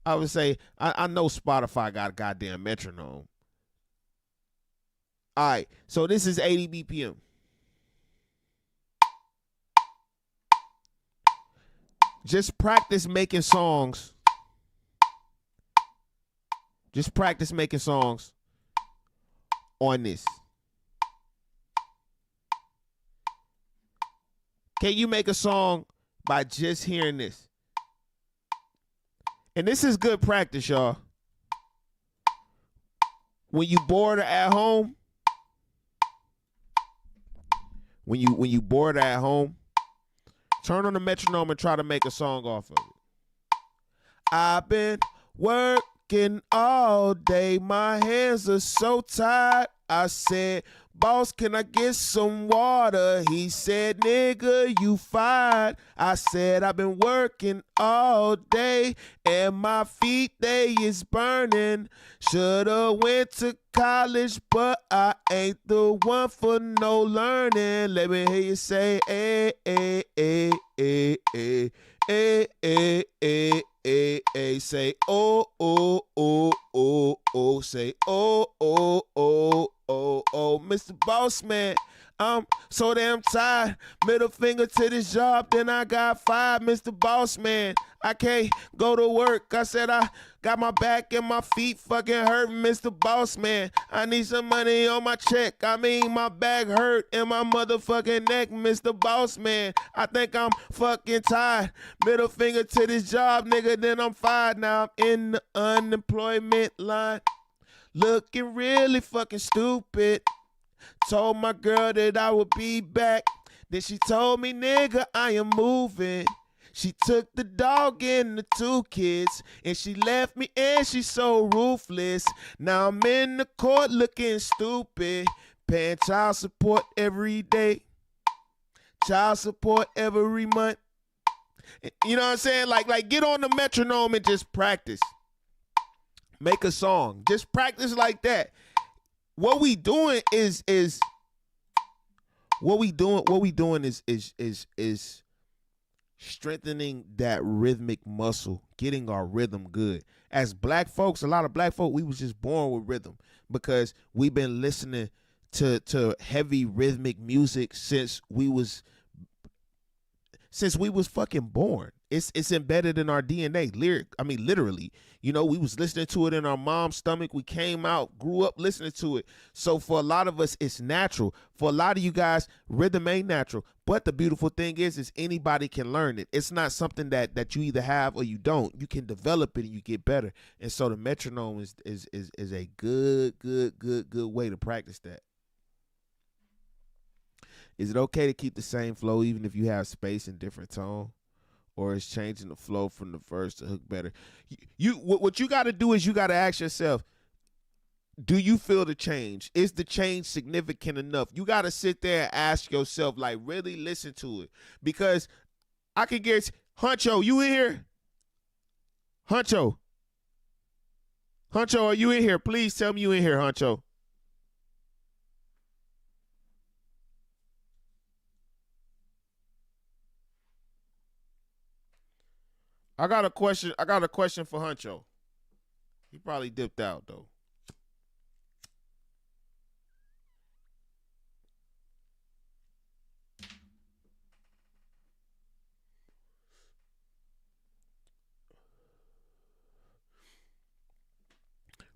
I would say I know Spotify got a goddamn metronome. All right, so this is 80 BPM. Just practice making songs. Just practice making songs on this. Can you make a song by just hearing this? And this is good practice, y'all. When you bored or at home, when you bored or at home, turn on the metronome and try to make a song off of it. I've been working all day, my hands are so tired. I said, boss, can I get some water? He said, nigga, you fired. I said, I've been working all day and my feet, they is burning. Shoulda went to college, but I ain't the one for no learning. Let me hear you say, eh, eh, eh, eh, eh, eh, eh, eh, eh, eh. Say, oh, oh, oh, oh, oh. Say, oh, oh, oh, oh, oh. Mr. Boss Man, I'm so damn tired. Middle finger to this job, then I got fired. Mr. Boss Man, I can't go to work. I said I got my back and my feet fucking hurt. Mr. Boss Man, I need some money on my check. I mean, my back hurt and my motherfucking neck. Mr. Boss Man, I think I'm fucking tired. Middle finger to this job, nigga, then I'm fired. Now I'm in the unemployment line, looking really fucking stupid. Told my girl that I would be back. Then she told me, nigga, I am moving. She took the dog and the 2 kids, and she left me, and she's so ruthless. Now I'm in the court looking stupid, paying child support every day, child support every month. You know what I'm saying? Like get on the metronome and just practice. Make a song. Just practice like that. What we doing is strengthening that rhythmic muscle, getting our rhythm good. As black folks, a lot of black folk, we was just born with rhythm because we've been listening to heavy rhythmic music since we was fucking born. It's embedded in our DNA. Literally. You know, we was listening to it in our mom's stomach. We came out, grew up listening to it. So for a lot of us, it's natural. For a lot of you guys, rhythm ain't natural. But the beautiful thing is anybody can learn it. It's not something that you either have or you don't. You can develop it and you get better. And so the metronome is a good way to practice that. Is it okay to keep the same flow even if you have space and different tone? Or is changing the flow from the verse to hook better? What you got to do is you got to ask yourself, do you feel the change? Is the change significant enough? You got to sit there and ask yourself, like, really listen to it. Because I can guarantee, Huncho, you in here? Huncho, are you in here? Please tell me you in here, Huncho. I got a question for Huncho. He probably dipped out though.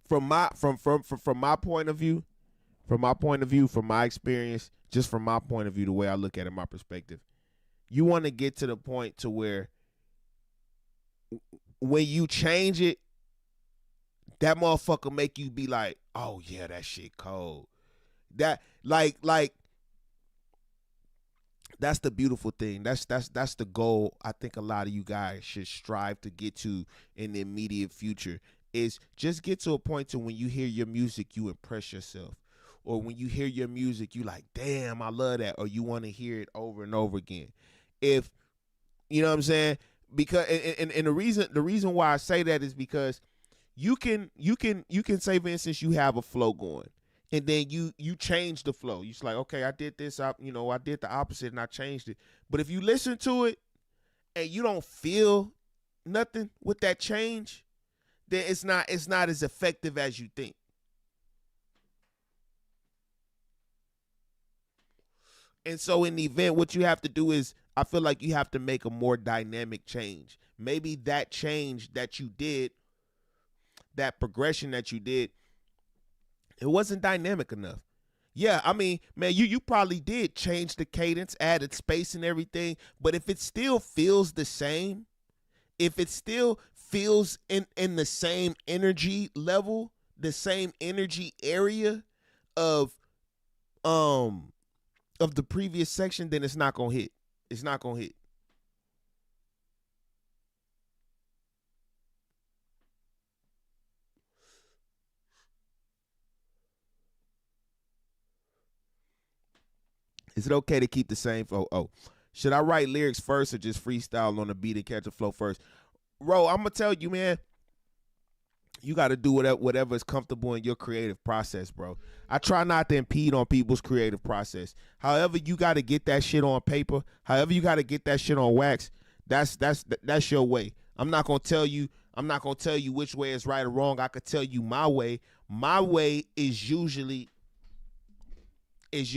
From my point of view, from my experience, just from my point of view, the way I look at it, my perspective, you want to get to the point to where when you change it, that motherfucker make you be like, oh yeah, that shit cold. That like that's the beautiful thing. That's the goal I think a lot of you guys should strive to get to in the immediate future, is just get to a point to when you hear your music, you impress yourself. Or when you hear your music, you like, damn, I love that. Or you want to hear it over and over again. If, you know what I'm saying? Because and the reason why I say that is because you can say, for instance, you have a flow going, and then you change the flow. You're like, okay, I did this, I did the opposite and I changed it. But if you listen to it and you don't feel nothing with that change, then it's not as effective as you think. And so in the event, what you have to do is, I feel like you have to make a more dynamic change. Maybe that change that you did, that progression that you did, it wasn't dynamic enough. Yeah, I mean, man, you probably did change the cadence, added space and everything, but if it still feels the same, if it still feels in the same energy level, the same energy area of the previous section, then it's not gonna hit. It's not gonna hit. Is it okay to keep the same flow? Oh, should I write lyrics first or just freestyle on the beat and catch a flow first? Bro, I'm gonna tell you, man, you got to do whatever is comfortable in your creative process, bro. I try not to impede on people's creative process. However, you got to get that shit on paper. However, you got to get that shit on wax. That's your way. I'm not gonna tell you which way is right or wrong. I could tell you my way. My way is usually it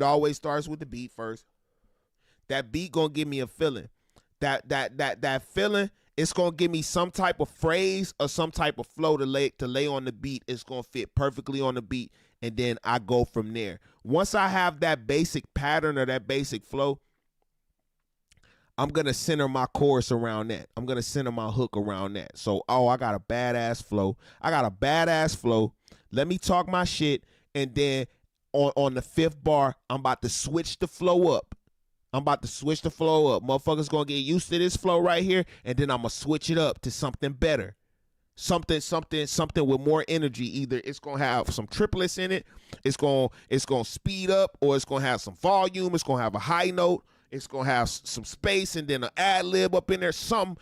always starts with the beat first. That beat gonna give me a feeling. That feeling, it's gonna give me some type of phrase or some type of flow to lay on the beat. It's gonna fit perfectly on the beat, and then I go from there. Once I have that basic pattern or that basic flow, I'm gonna center my chorus around that. I'm gonna center my hook around that. So, I got a badass flow. Let me talk my shit, and then on the fifth bar, I'm about to switch the flow up. Motherfuckers gonna get used to this flow right here, and then I'm gonna switch it up to something better. Something with more energy. Either it's gonna have some triplets in it, it's gonna speed up, or it's gonna have some volume, it's gonna have a high note, it's gonna have some space, and then an ad lib up in there. I'm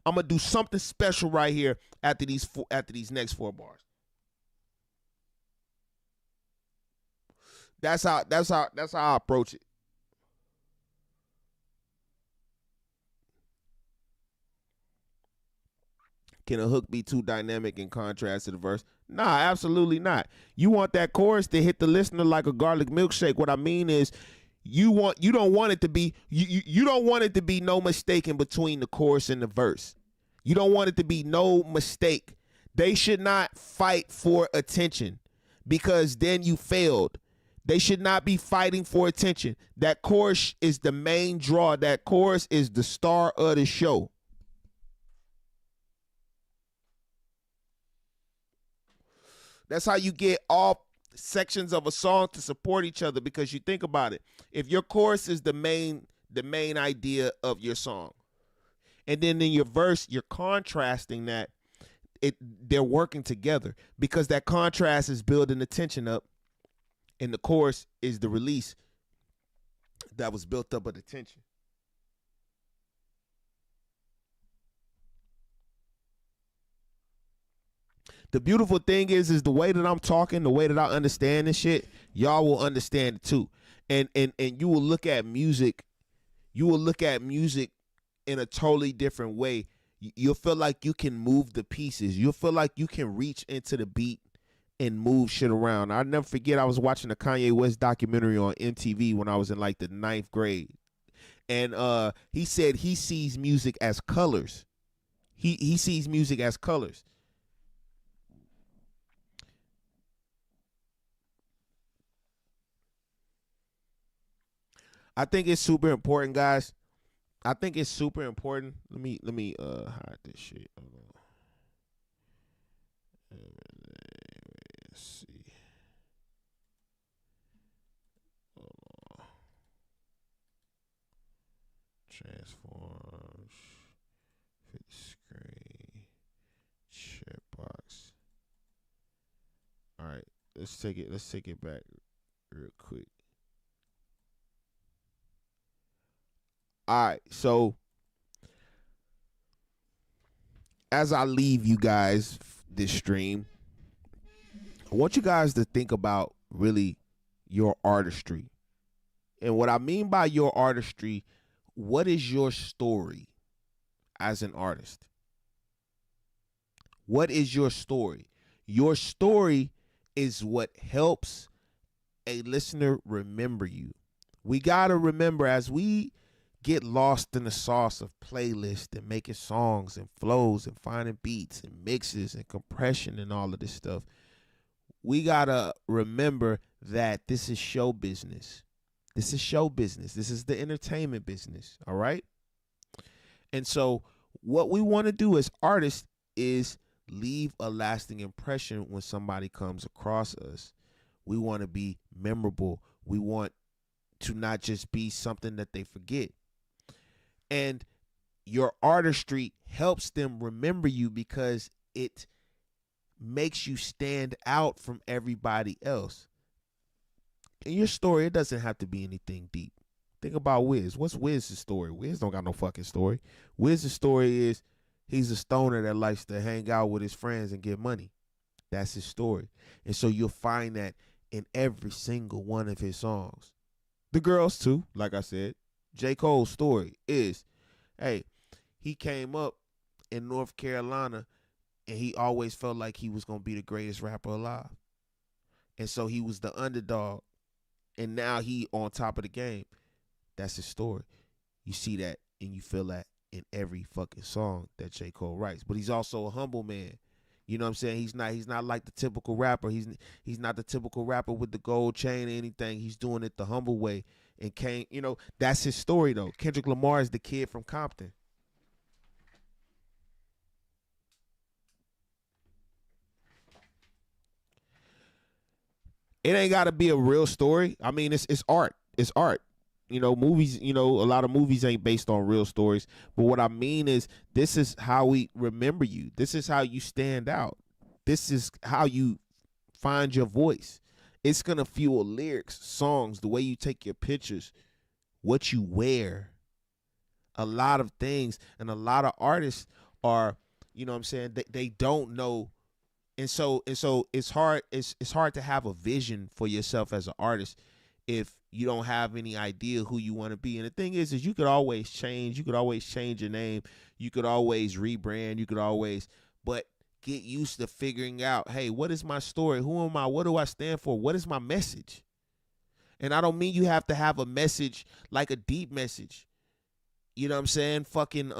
gonna do something special right here after these next 4 bars. That's how I approach it. Can a hook be too dynamic in contrast to the verse? Nah, absolutely not. You want that chorus to hit the listener like a garlic milkshake. What I mean is, you don't want it to be no mistake in between the chorus and the verse. You don't want it to be no mistake. They should not fight for attention, because then you failed. They should not be fighting for attention. That chorus is the main draw. That chorus is the star of the show. That's how you get all sections of a song to support each other, because you think about it. If your chorus is the main idea of your song, and then in your verse you're contrasting that, they're working together, because that contrast is building the tension up, and the chorus is the release that was built up of the tension. The beautiful thing is the way that I'm talking, the way that I understand this shit, y'all will understand it too. And you will look at music, in a totally different way. You'll feel like you can move the pieces. You'll feel like you can reach into the beat and move shit around. I'll never forget, I was watching a Kanye West documentary on MTV when I was in like the 9th grade. And he said he sees music as colors. He sees music as colors. I think it's super important, guys. Let me hide this shit. Hold on. Let's see. Hold on. Transforms. Fit screen. Checkbox. All right. Let's take it back real quick. All right, so as I leave you guys this stream, I want you guys to think about really your artistry. And what I mean by your artistry, what is your story as an artist? What is your story? Your story is what helps a listener remember you. We got to remember, as we get lost in the sauce of playlists and making songs and flows and finding beats and mixes and compression and all of this stuff, we got to remember that this is show business. This is show business. This is the entertainment business, all right? And so what we want to do as artists is leave a lasting impression when somebody comes across us. We want to be memorable. We want to not just be something that they forget. And your artistry helps them remember you because it makes you stand out from everybody else. In your story, it doesn't have to be anything deep. Think about Wiz. What's Wiz's story? Wiz don't got no fucking story. Wiz's story is he's a stoner that likes to hang out with his friends and get money. That's his story. And so you'll find that in every single one of his songs. The girls too, like I said. J. Cole's story is, hey, he came up in North Carolina and he always felt like he was going to be the greatest rapper alive. And so he was the underdog. And now he on top of the game. That's his story. You see that and you feel that in every fucking song that J. Cole writes. But he's also a humble man. You know what I'm saying? He's not like the typical rapper. He's not the typical rapper with the gold chain or anything. He's doing it the humble way. And came, you know, that's his story though. Kendrick Lamar is the kid from Compton. It ain't got to be a real story. I mean, it's art. It's art. You know, movies, you know, a lot of movies ain't based on real stories. But what I mean is, this is how we remember you. This is how you stand out. This is how you find your voice. It's going to fuel lyrics, songs, the way you take your pictures, what you wear, a lot of things. And a lot of artists are, you know what I'm saying, they don't know. And so it's hard to have a vision for yourself as an artist if you don't have any idea who you want to be. And the thing is you could always change. You could always change your name. You could always rebrand. You could always, but get used to figuring out, hey, what is my story? Who am I? What do I stand for? What is my message? And I don't mean you have to have a message, like a deep message. You know what I'm saying? Fucking,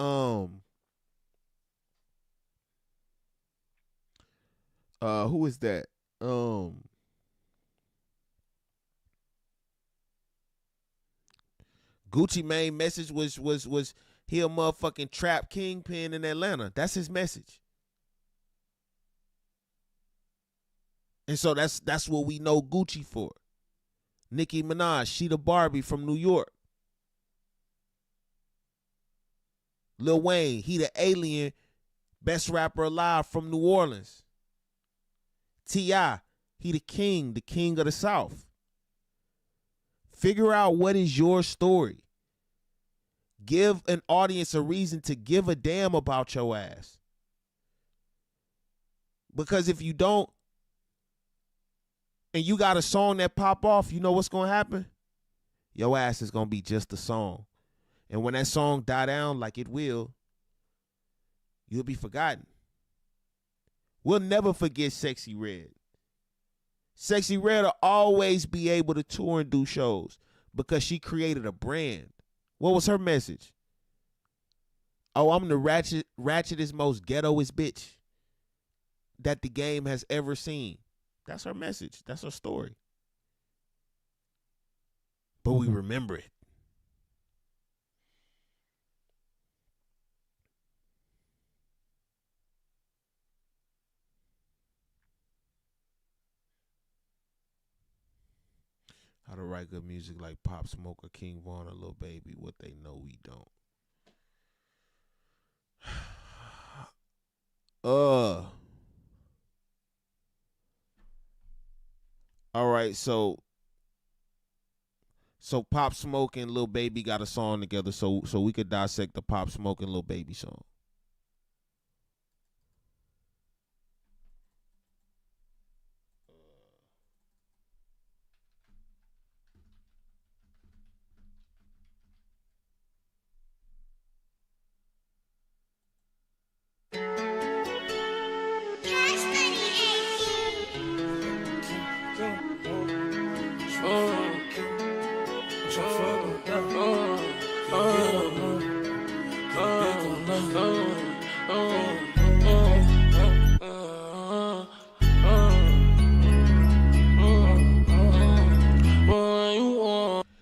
who is that? Gucci main message was he a motherfucking trap kingpin in Atlanta. That's his message. And so that's what we know Gucci for. Nicki Minaj, she the Barbie from New York. Lil Wayne, he the alien, best rapper alive from New Orleans. T.I., he the king of the South. Figure out what is your story. Give an audience a reason to give a damn about your ass. Because if you don't, and you got a song that pop off, you know what's going to happen? Your ass is going to be just a song. And when that song die down like it will, you'll be forgotten. We'll never forget Sexy Red. Sexy Red will always be able to tour and do shows because she created a brand. What was her message? Oh, I'm the ratchetest, most ghettoest bitch that the game has ever seen. That's her message. That's her story. But we remember it. How to write good music like Pop Smoke or King Von or Lil Baby. What they know we don't. All right, so Pop Smoke and Lil Baby got a song together, so we could dissect the Pop Smoke and Lil Baby song.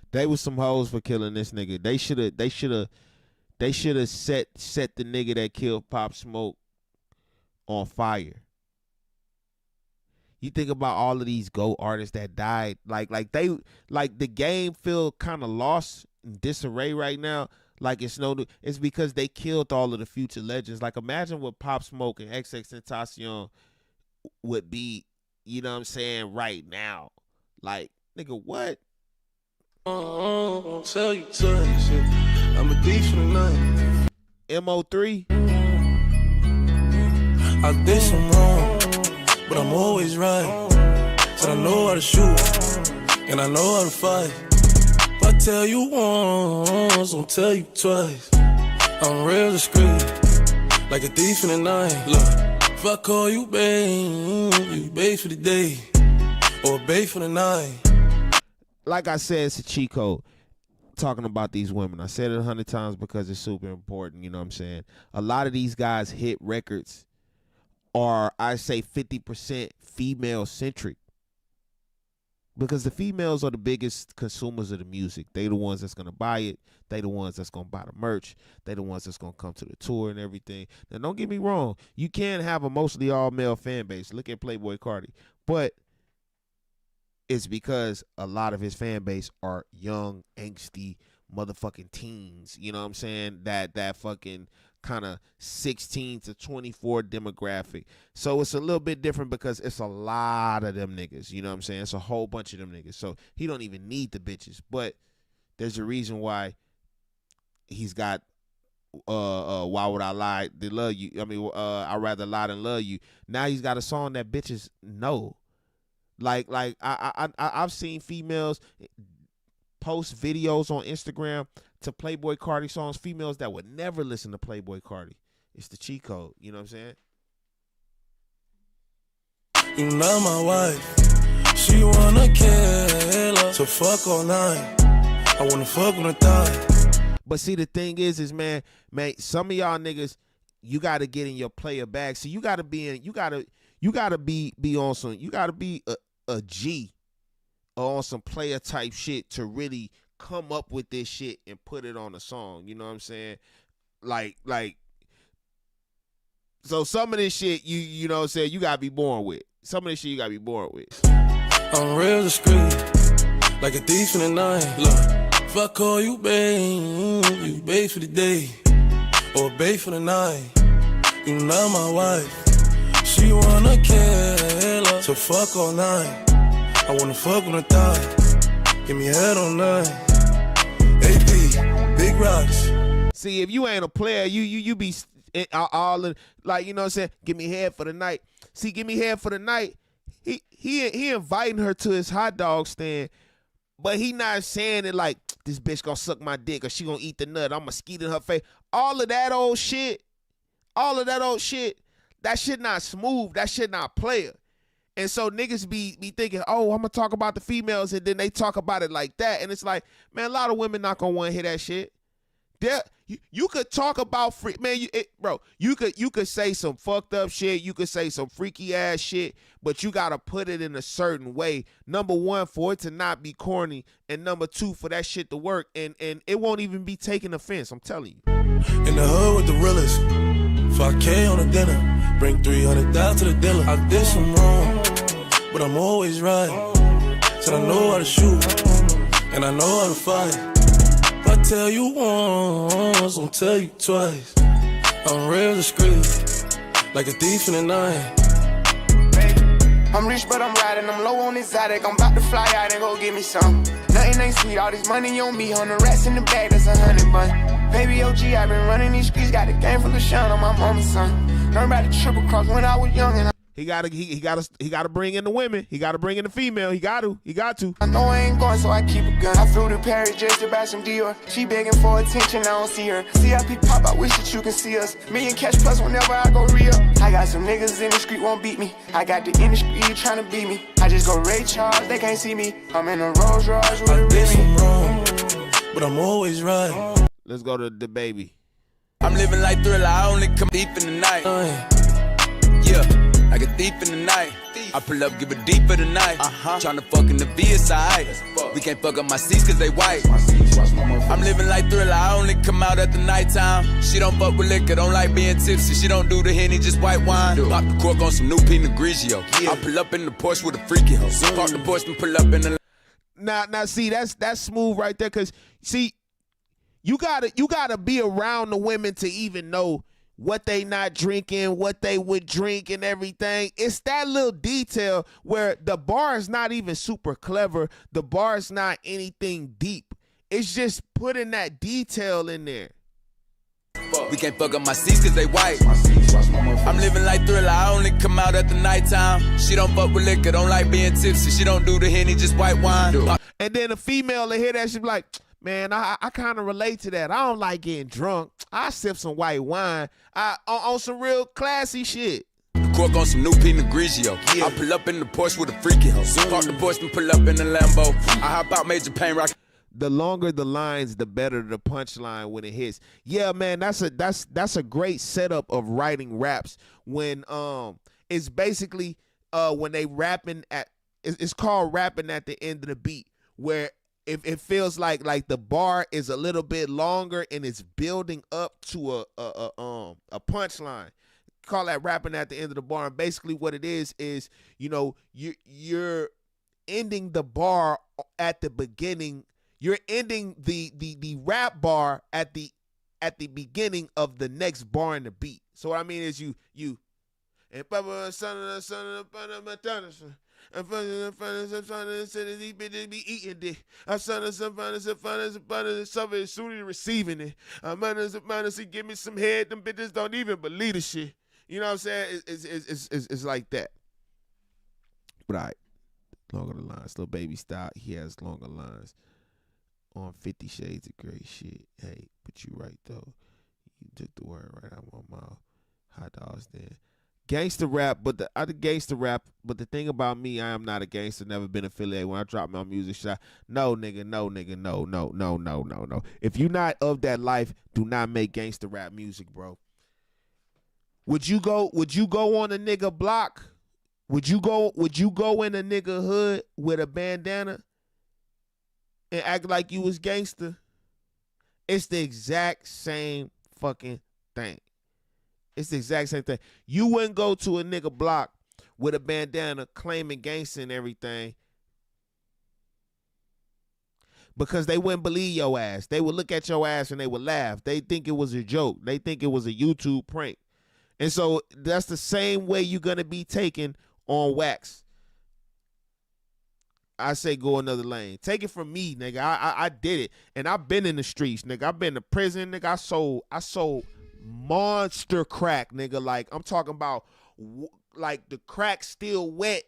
They was some hoes for killing this nigga. They should have set the nigga that killed Pop Smoke on fire. You think about all of these GOAT artists that died, like the game feel kind of lost in disarray right now. Like it's because they killed all of the future legends. Like imagine what Pop Smoke and XXXTentacion would be, you know what I'm saying, right now. Like, nigga, what? I'll tell you twice, I'm a thief for the night. MO3. I did some wrong, but I'm always right. Said I know how to shoot, and I know how to fight. If I tell you once, I'll tell you twice. I'm real discreet, like a thief in the night. Look, if I call you babe, you babe for the day, or babe for the night. Like I said, it's a cheat code talking about these women. I said it 100 times because it's super important, you know what I'm saying? A lot of these guys hit records are, I say, 50% female-centric. Because the females are the biggest consumers of the music. They the ones that's going to buy it. They the ones that's going to buy the merch. They the ones that's going to come to the tour and everything. Now, don't get me wrong. You can have a mostly all-male fan base. Look at Playboi Carti. But it's because a lot of his fan base are young, angsty, motherfucking teens. You know what I'm saying? That fucking kind of 16 to 24 demographic. So it's a little bit different because it's a lot of them niggas. You know what I'm saying? It's a whole bunch of them niggas. So he don't even need the bitches. But there's a reason why he's got Why Would I Lie to Love You? I mean, I'd rather lie than love you. Now he's got a song that bitches know. Like I've seen females post videos on Instagram to Playboi Carti songs, females that would never listen to Playboi Carti. It's the cheat code, you know what I'm saying? You know my wife, she wanna kill her, so fuck all night. I wanna fuck on her thigh. But see, the thing is man, some of y'all niggas, you gotta get in your player bag. So you gotta be in, you gotta be on some, you gotta be a G or on some player type shit to really come up with this shit and put it on a song. You know what I'm saying? Like so some of this shit you know what I'm saying, you gotta be born with. Some of this shit you gotta be born with. I'm real discreet, like a thief in the night. Look, if I call you babe, you babe for the day, or babe for the night. You know my wife, she wanna kill her, so fuck all night. I wanna fuck on her thigh, give me head all night. AP, big rocks. See, if you ain't a player, you be all in, like, you know what I'm saying, give me head for the night. See, give me head for the night. He inviting her to his hot dog stand, but he not saying it like, this bitch gonna suck my dick or she gonna eat the nut, I'm gonna skeet in her face. All of that old shit, that shit not smooth, that shit not player. And so niggas be thinking, oh, I'm gonna talk about the females, and then they talk about it like that. And it's like, man, a lot of women not gonna want to hear that shit. You could talk about you could say some fucked up shit, you could say some freaky ass shit, but you gotta put it in a certain way. Number one, for it to not be corny, and number two, for that shit to work, and it won't even be taking offense. I'm telling you. In the hood with the realest, 5K on the dinner, bring 300 down to the dealer. I did some wrong, but I'm always right. Said I know how to shoot, and I know how to fight. If I tell you once, I'll tell you twice. I'm real discreet, like a thief in the night. I'm rich, but I'm riding, I'm low on exotic. I'm about to fly out and go get me some. Nothing ain't sweet, all this money on me. On the rats in the bag, that's 100 bun. Baby OG, I been running these streets, got a game full of shine on my mama's son. Learned about the triple cross when I was young and He gotta bring in the women. He gotta bring in the female. He got to. I know I ain't going, so I keep a gun. I flew to Paris just to buy some Dior. She begging for attention, I don't see her. CIP pop, I wish that you can see us. Million cash plus whenever I go real. I got some niggas in the street won't beat me. I got the industry trying to beat me. I just go Ray Charles, they can't see me. I'm in a Rolls Royce with a Remy. Wrong, but I'm always right. Let's go to the baby. I'm living like Thriller, I only come deep in the night. Yeah, like a thief in the night. I pull up, give it deep for the night. Tryna fuck in the VSI. We can't fuck up my seats cause they white. I'm living like Thriller, I only come out at the nighttime. She don't fuck with liquor, don't like being tipsy. She don't do the Henny, just white wine. Pop the cork on some new Pinot Grigio. I pull up in the Porsche with a freaky hoe. Park the Porsche and pull up in the... Now, see, that's smooth right there, cause see, you gotta be around the women to even know what they not drinking, what they would drink and everything. It's that little detail where the bar is not even super clever. The bar is not anything deep. It's just putting that detail in there. We can't fuck up my seats cause they white. I'm living like Thriller, I only come out at the nighttime. She don't fuck with liquor, don't like being tipsy. She don't do the Henny, just white wine. And then a female to hear that, she be like, man, I kind of relate to that. I don't like getting drunk. I sip some white wine on some real classy shit. Cork on some new Pinot Grigio. I pull up in the Porsche with a freaky hoe. Park the Porsche and pull up in the Lambo. I hop out Major Pain Rock. The longer the lines, the better the punchline when it hits. Yeah, man, that's a great setup of writing raps when it's basically when they rapping at it's called rapping at the end of the beat, where if it feels like the bar is a little bit longer and it's building up to a punchline. Call that rapping at the end of the bar. And basically what it is you know, you're ending the bar at the beginning. You're ending the rap bar at the beginning of the next bar in the beat. So what I mean is you and be eating dick. I'm son some fun as soon as receiving it. I'm give me some head. Them bitches don't even believe the shit. You know what I'm saying? It's like that. But all right, longer the lines. Little Baby style. He has longer lines on 50 Shades of Grey shit. Hey, but you right though. You took the word right out of my mouth. Hot dogs then. Gangster rap, but the other gangster rap, but the thing about me, I am not a gangster, never been affiliated. When I drop my music, no nigga, no. If you're not of that life, do not make gangster rap music, bro. Would you go on a nigga block? Would you go in a nigga hood with a bandana and act like you was gangster? It's the exact same fucking thing. It's the exact same thing. You wouldn't go to a nigga block with a bandana claiming gangster and everything because they wouldn't believe your ass. They would look at your ass and they would laugh. They think it was a joke. They think it was a YouTube prank. And so that's the same way you're going to be taken on wax. I say go another lane. Take it from me, nigga. I did it. And I've been in the streets, nigga. I've been to prison, nigga. I sold monster crack, nigga. Like, I'm talking about like the crack still wet.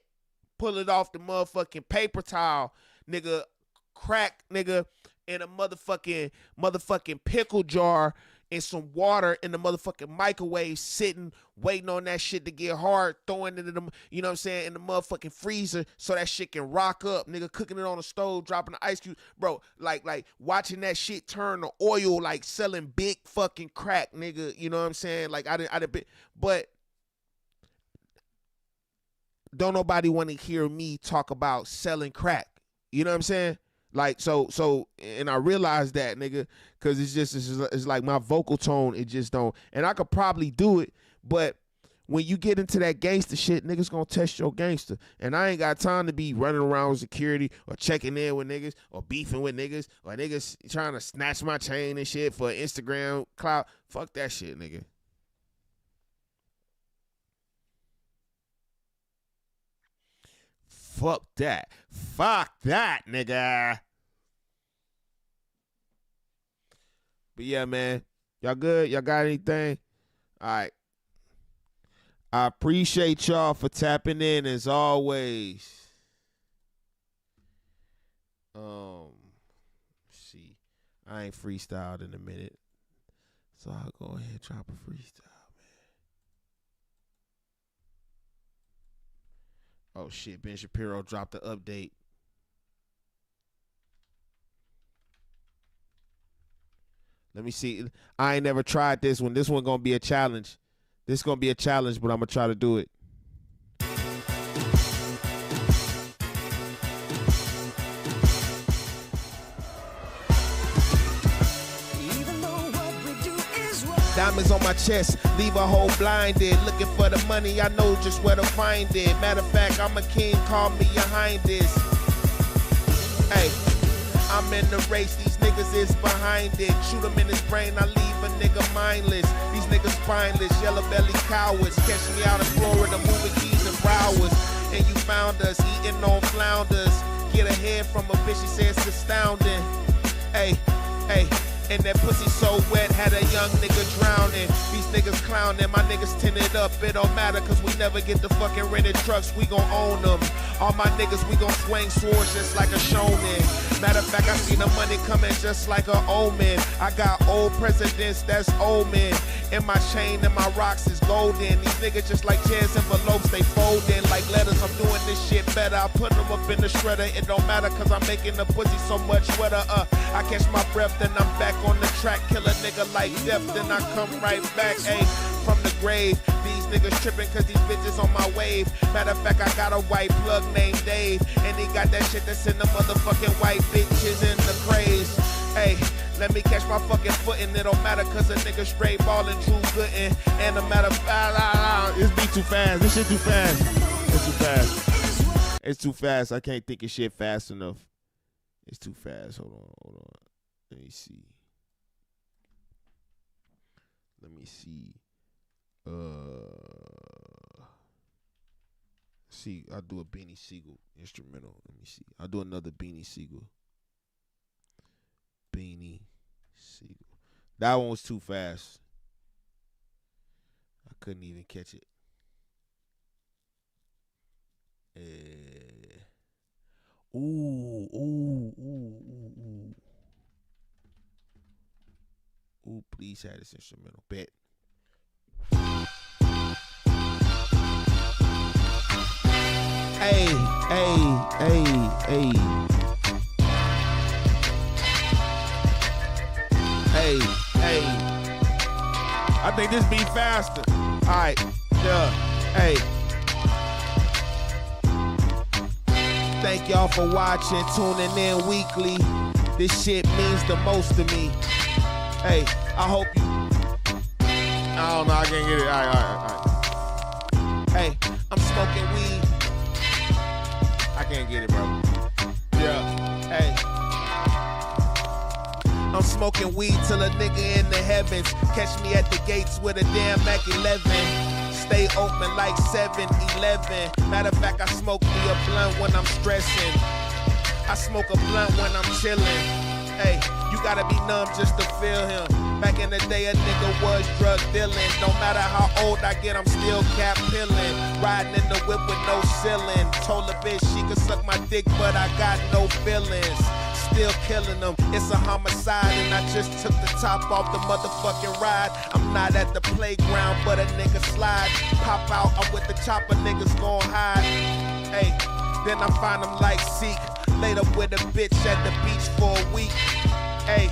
Pull it off the motherfucking paper towel, nigga. Crack, nigga, in a motherfucking pickle jar and some water in the motherfucking microwave, sitting, waiting on that shit to get hard, throwing it in the, you know what I'm saying, in the motherfucking freezer so that shit can rock up, nigga, cooking it on the stove, dropping the ice cube, bro, like watching that shit turn to oil, like selling big fucking crack, nigga, you know what I'm saying, like I didn't, but don't nobody want to hear me talk about selling crack, you know what I'm saying? Like, so, and I realized that, nigga, because it's like my vocal tone, it just don't, and I could probably do it, but when you get into that gangster shit, niggas gonna test your gangster, and I ain't got time to be running around with security, or checking in with niggas, or beefing with niggas, or niggas trying to snatch my chain and shit for Instagram clout. Fuck that shit, nigga. Fuck that, nigga. But yeah, man, y'all good? Y'all got anything? All right. I appreciate y'all for tapping in as always. See, I ain't freestyled in a minute, so I'll go ahead and drop a freestyle, man. Oh shit, Ben Shapiro dropped the update. Let me see. I ain't never tried this one. This one gonna be a challenge. This gonna be a challenge, but I'm gonna try to do it. Diamonds on my chest, leave a hole blinded. Looking for the money, I know just where to find it. Matter of fact, I'm a king, call me your highness. Hey, I'm in the race, these niggas is behind it. Shoot him in his brain, I leave a nigga mindless. These niggas spineless, yellow belly cowards. Catch me out in Florida, moving keys and Broward. And you found us, eating on flounders. Get a head from a bitch, she says it's astounding. Hey, hey. And that pussy so wet, had a young nigga drowning. These niggas clowning, my niggas tinted up. It don't matter, cause we never get the fucking rented trucks, we gon' own them. All my niggas, we gon' swing swords just like a shonen. Matter of fact, I see the money coming just like an omen. I got old presidents, that's old men. And my chain and my rocks is golden. These niggas just like chairs, envelopes, they folding like letters. I'm doing this shit better, I put them up in the shredder. It don't matter, cause I'm making the pussy so much wetter. I catch my breath, then I'm back on the track, kill a nigga like death, then I come right back, ayy, from the grave. These niggas tripping cause these bitches on my wave. Matter of fact, I got a white plug named Dave, and he got that shit that's in the motherfucking white bitches in the craze. Ayy, let me catch my fucking foot, and it don't matter cause a nigga straight ballin' Drew Gooden. And a matter of fact, this beat too fast, this shit too fast. It's too fast. It's too fast, I can't think of shit fast enough. It's too fast, hold on. Let me see. See, I'll do a Beanie Siegel instrumental. Let me see. I'll do another Beanie Siegel. Beanie Siegel. That one was too fast. I couldn't even catch it. Ooh, please have this instrumental. Bet. Hey. I think this beat faster. Alright, yeah, hey. Thank y'all for watching, tuning in weekly. This shit means the most to me. Hey, I hope you. I don't know, I can't get it. All right. Hey, I'm smoking weed. I can't get it, bro. Yeah, hey. I'm smoking weed till a nigga in the heavens. Catch me at the gates with a damn Mac 11. Stay open like 7-Eleven. Matter of fact, I smoke me a blunt when I'm stressing. I smoke a blunt when I'm chilling. Hey, you gotta be numb just to feel him. Back in the day, a nigga was drug dealing. No matter how old I get, I'm still cap pillin'. Riding in the whip with no ceiling. Told a bitch she could suck my dick, but I got no feelings. Still killing them, it's a homicide. And I just took the top off the motherfucking ride. I'm not at the playground, but a nigga slide. Pop out, I'm with the chopper, niggas gon' hide. Hey, then I find them like Zeke. Laid up with a bitch at the beach for a week. Hey,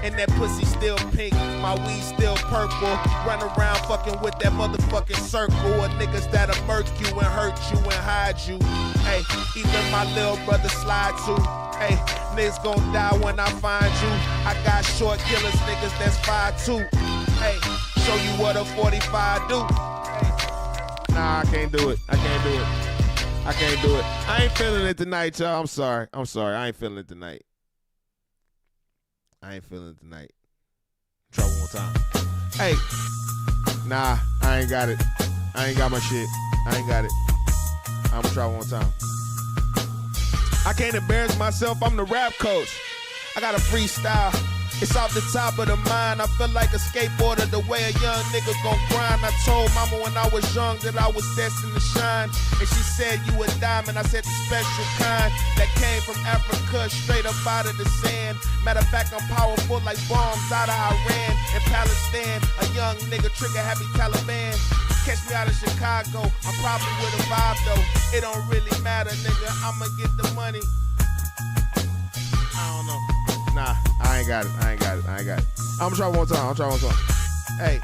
and that pussy still pink, my weed still purple. Run around fucking with that motherfucking circle of niggas that'll murk you and hurt you and hide you. Hey, even my little brother slide too. Hey, niggas gon' die when I find you. I got short killers, niggas that's 5'2". Hey, show you what a 45 do. Hey. Nah, I can't do it. I can't do it. I ain't feeling it tonight, y'all. I'm sorry. I ain't feeling it tonight. Try one more time. Hey. Nah, I ain't got it. I ain't got my shit. I ain't got it. I'm gonna try one more time. I can't embarrass myself. I'm the rap coach. I got a freestyle. It's off the top of the mind. I feel like a skateboarder, the way a young nigga gon' grind. I told mama when I was young that I was destined to shine. And she said you a diamond. I said the special kind that came from Africa, straight up out of the sand. Matter of fact, I'm powerful like bombs out of Iran and Palestine. A young nigga trigger happy Taliban. Catch me out of Chicago, I'm probably with a vibe though. It don't really matter, nigga, I'ma get the money. I don't know. Nah, I ain't got it. I'ma try one time. Hey.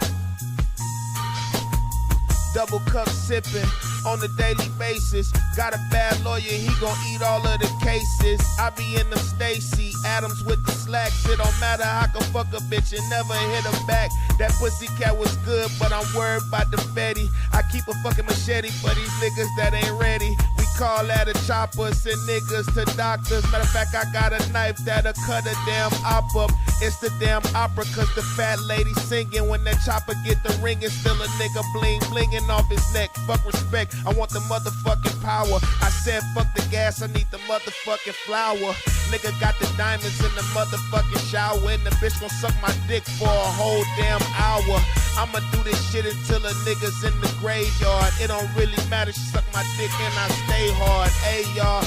Double cup sipping on a daily basis. Got a bad lawyer, he gon' eat all of the cases. I be in them Stacy Adams with the slacks. It don't matter, I can fuck a bitch and never hit her back. That pussy cat was good, but I'm worried about the fetty. I keep a fucking machete for these niggas that ain't ready. We call that a chopper, send niggas to doctors. Matter of fact, I got a knife that'll cut a damn op up. It's the damn opera, cause the fat lady singing. When that chopper get the ring, it's still a nigga bling blinging off his neck. Fuck respect, I want the motherfucking power. I said fuck the gas, I need the motherfucking flour. Nigga got the diamonds in the motherfucking shower, and the bitch gon' suck my dick for a whole damn hour. I'ma do this shit until a nigga's in the graveyard. It don't really matter, she suck my dick and I stay hard. Hey y'all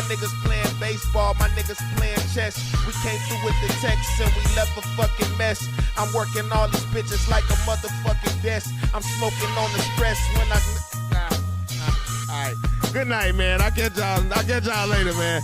niggas playing baseball, my niggas playing chess. We came through with the text and we left a fucking mess. I'm working all these bitches like a motherfucking desk. I'm smoking on the stress when I... Alright, good night, man. I'll catch y'all later, man.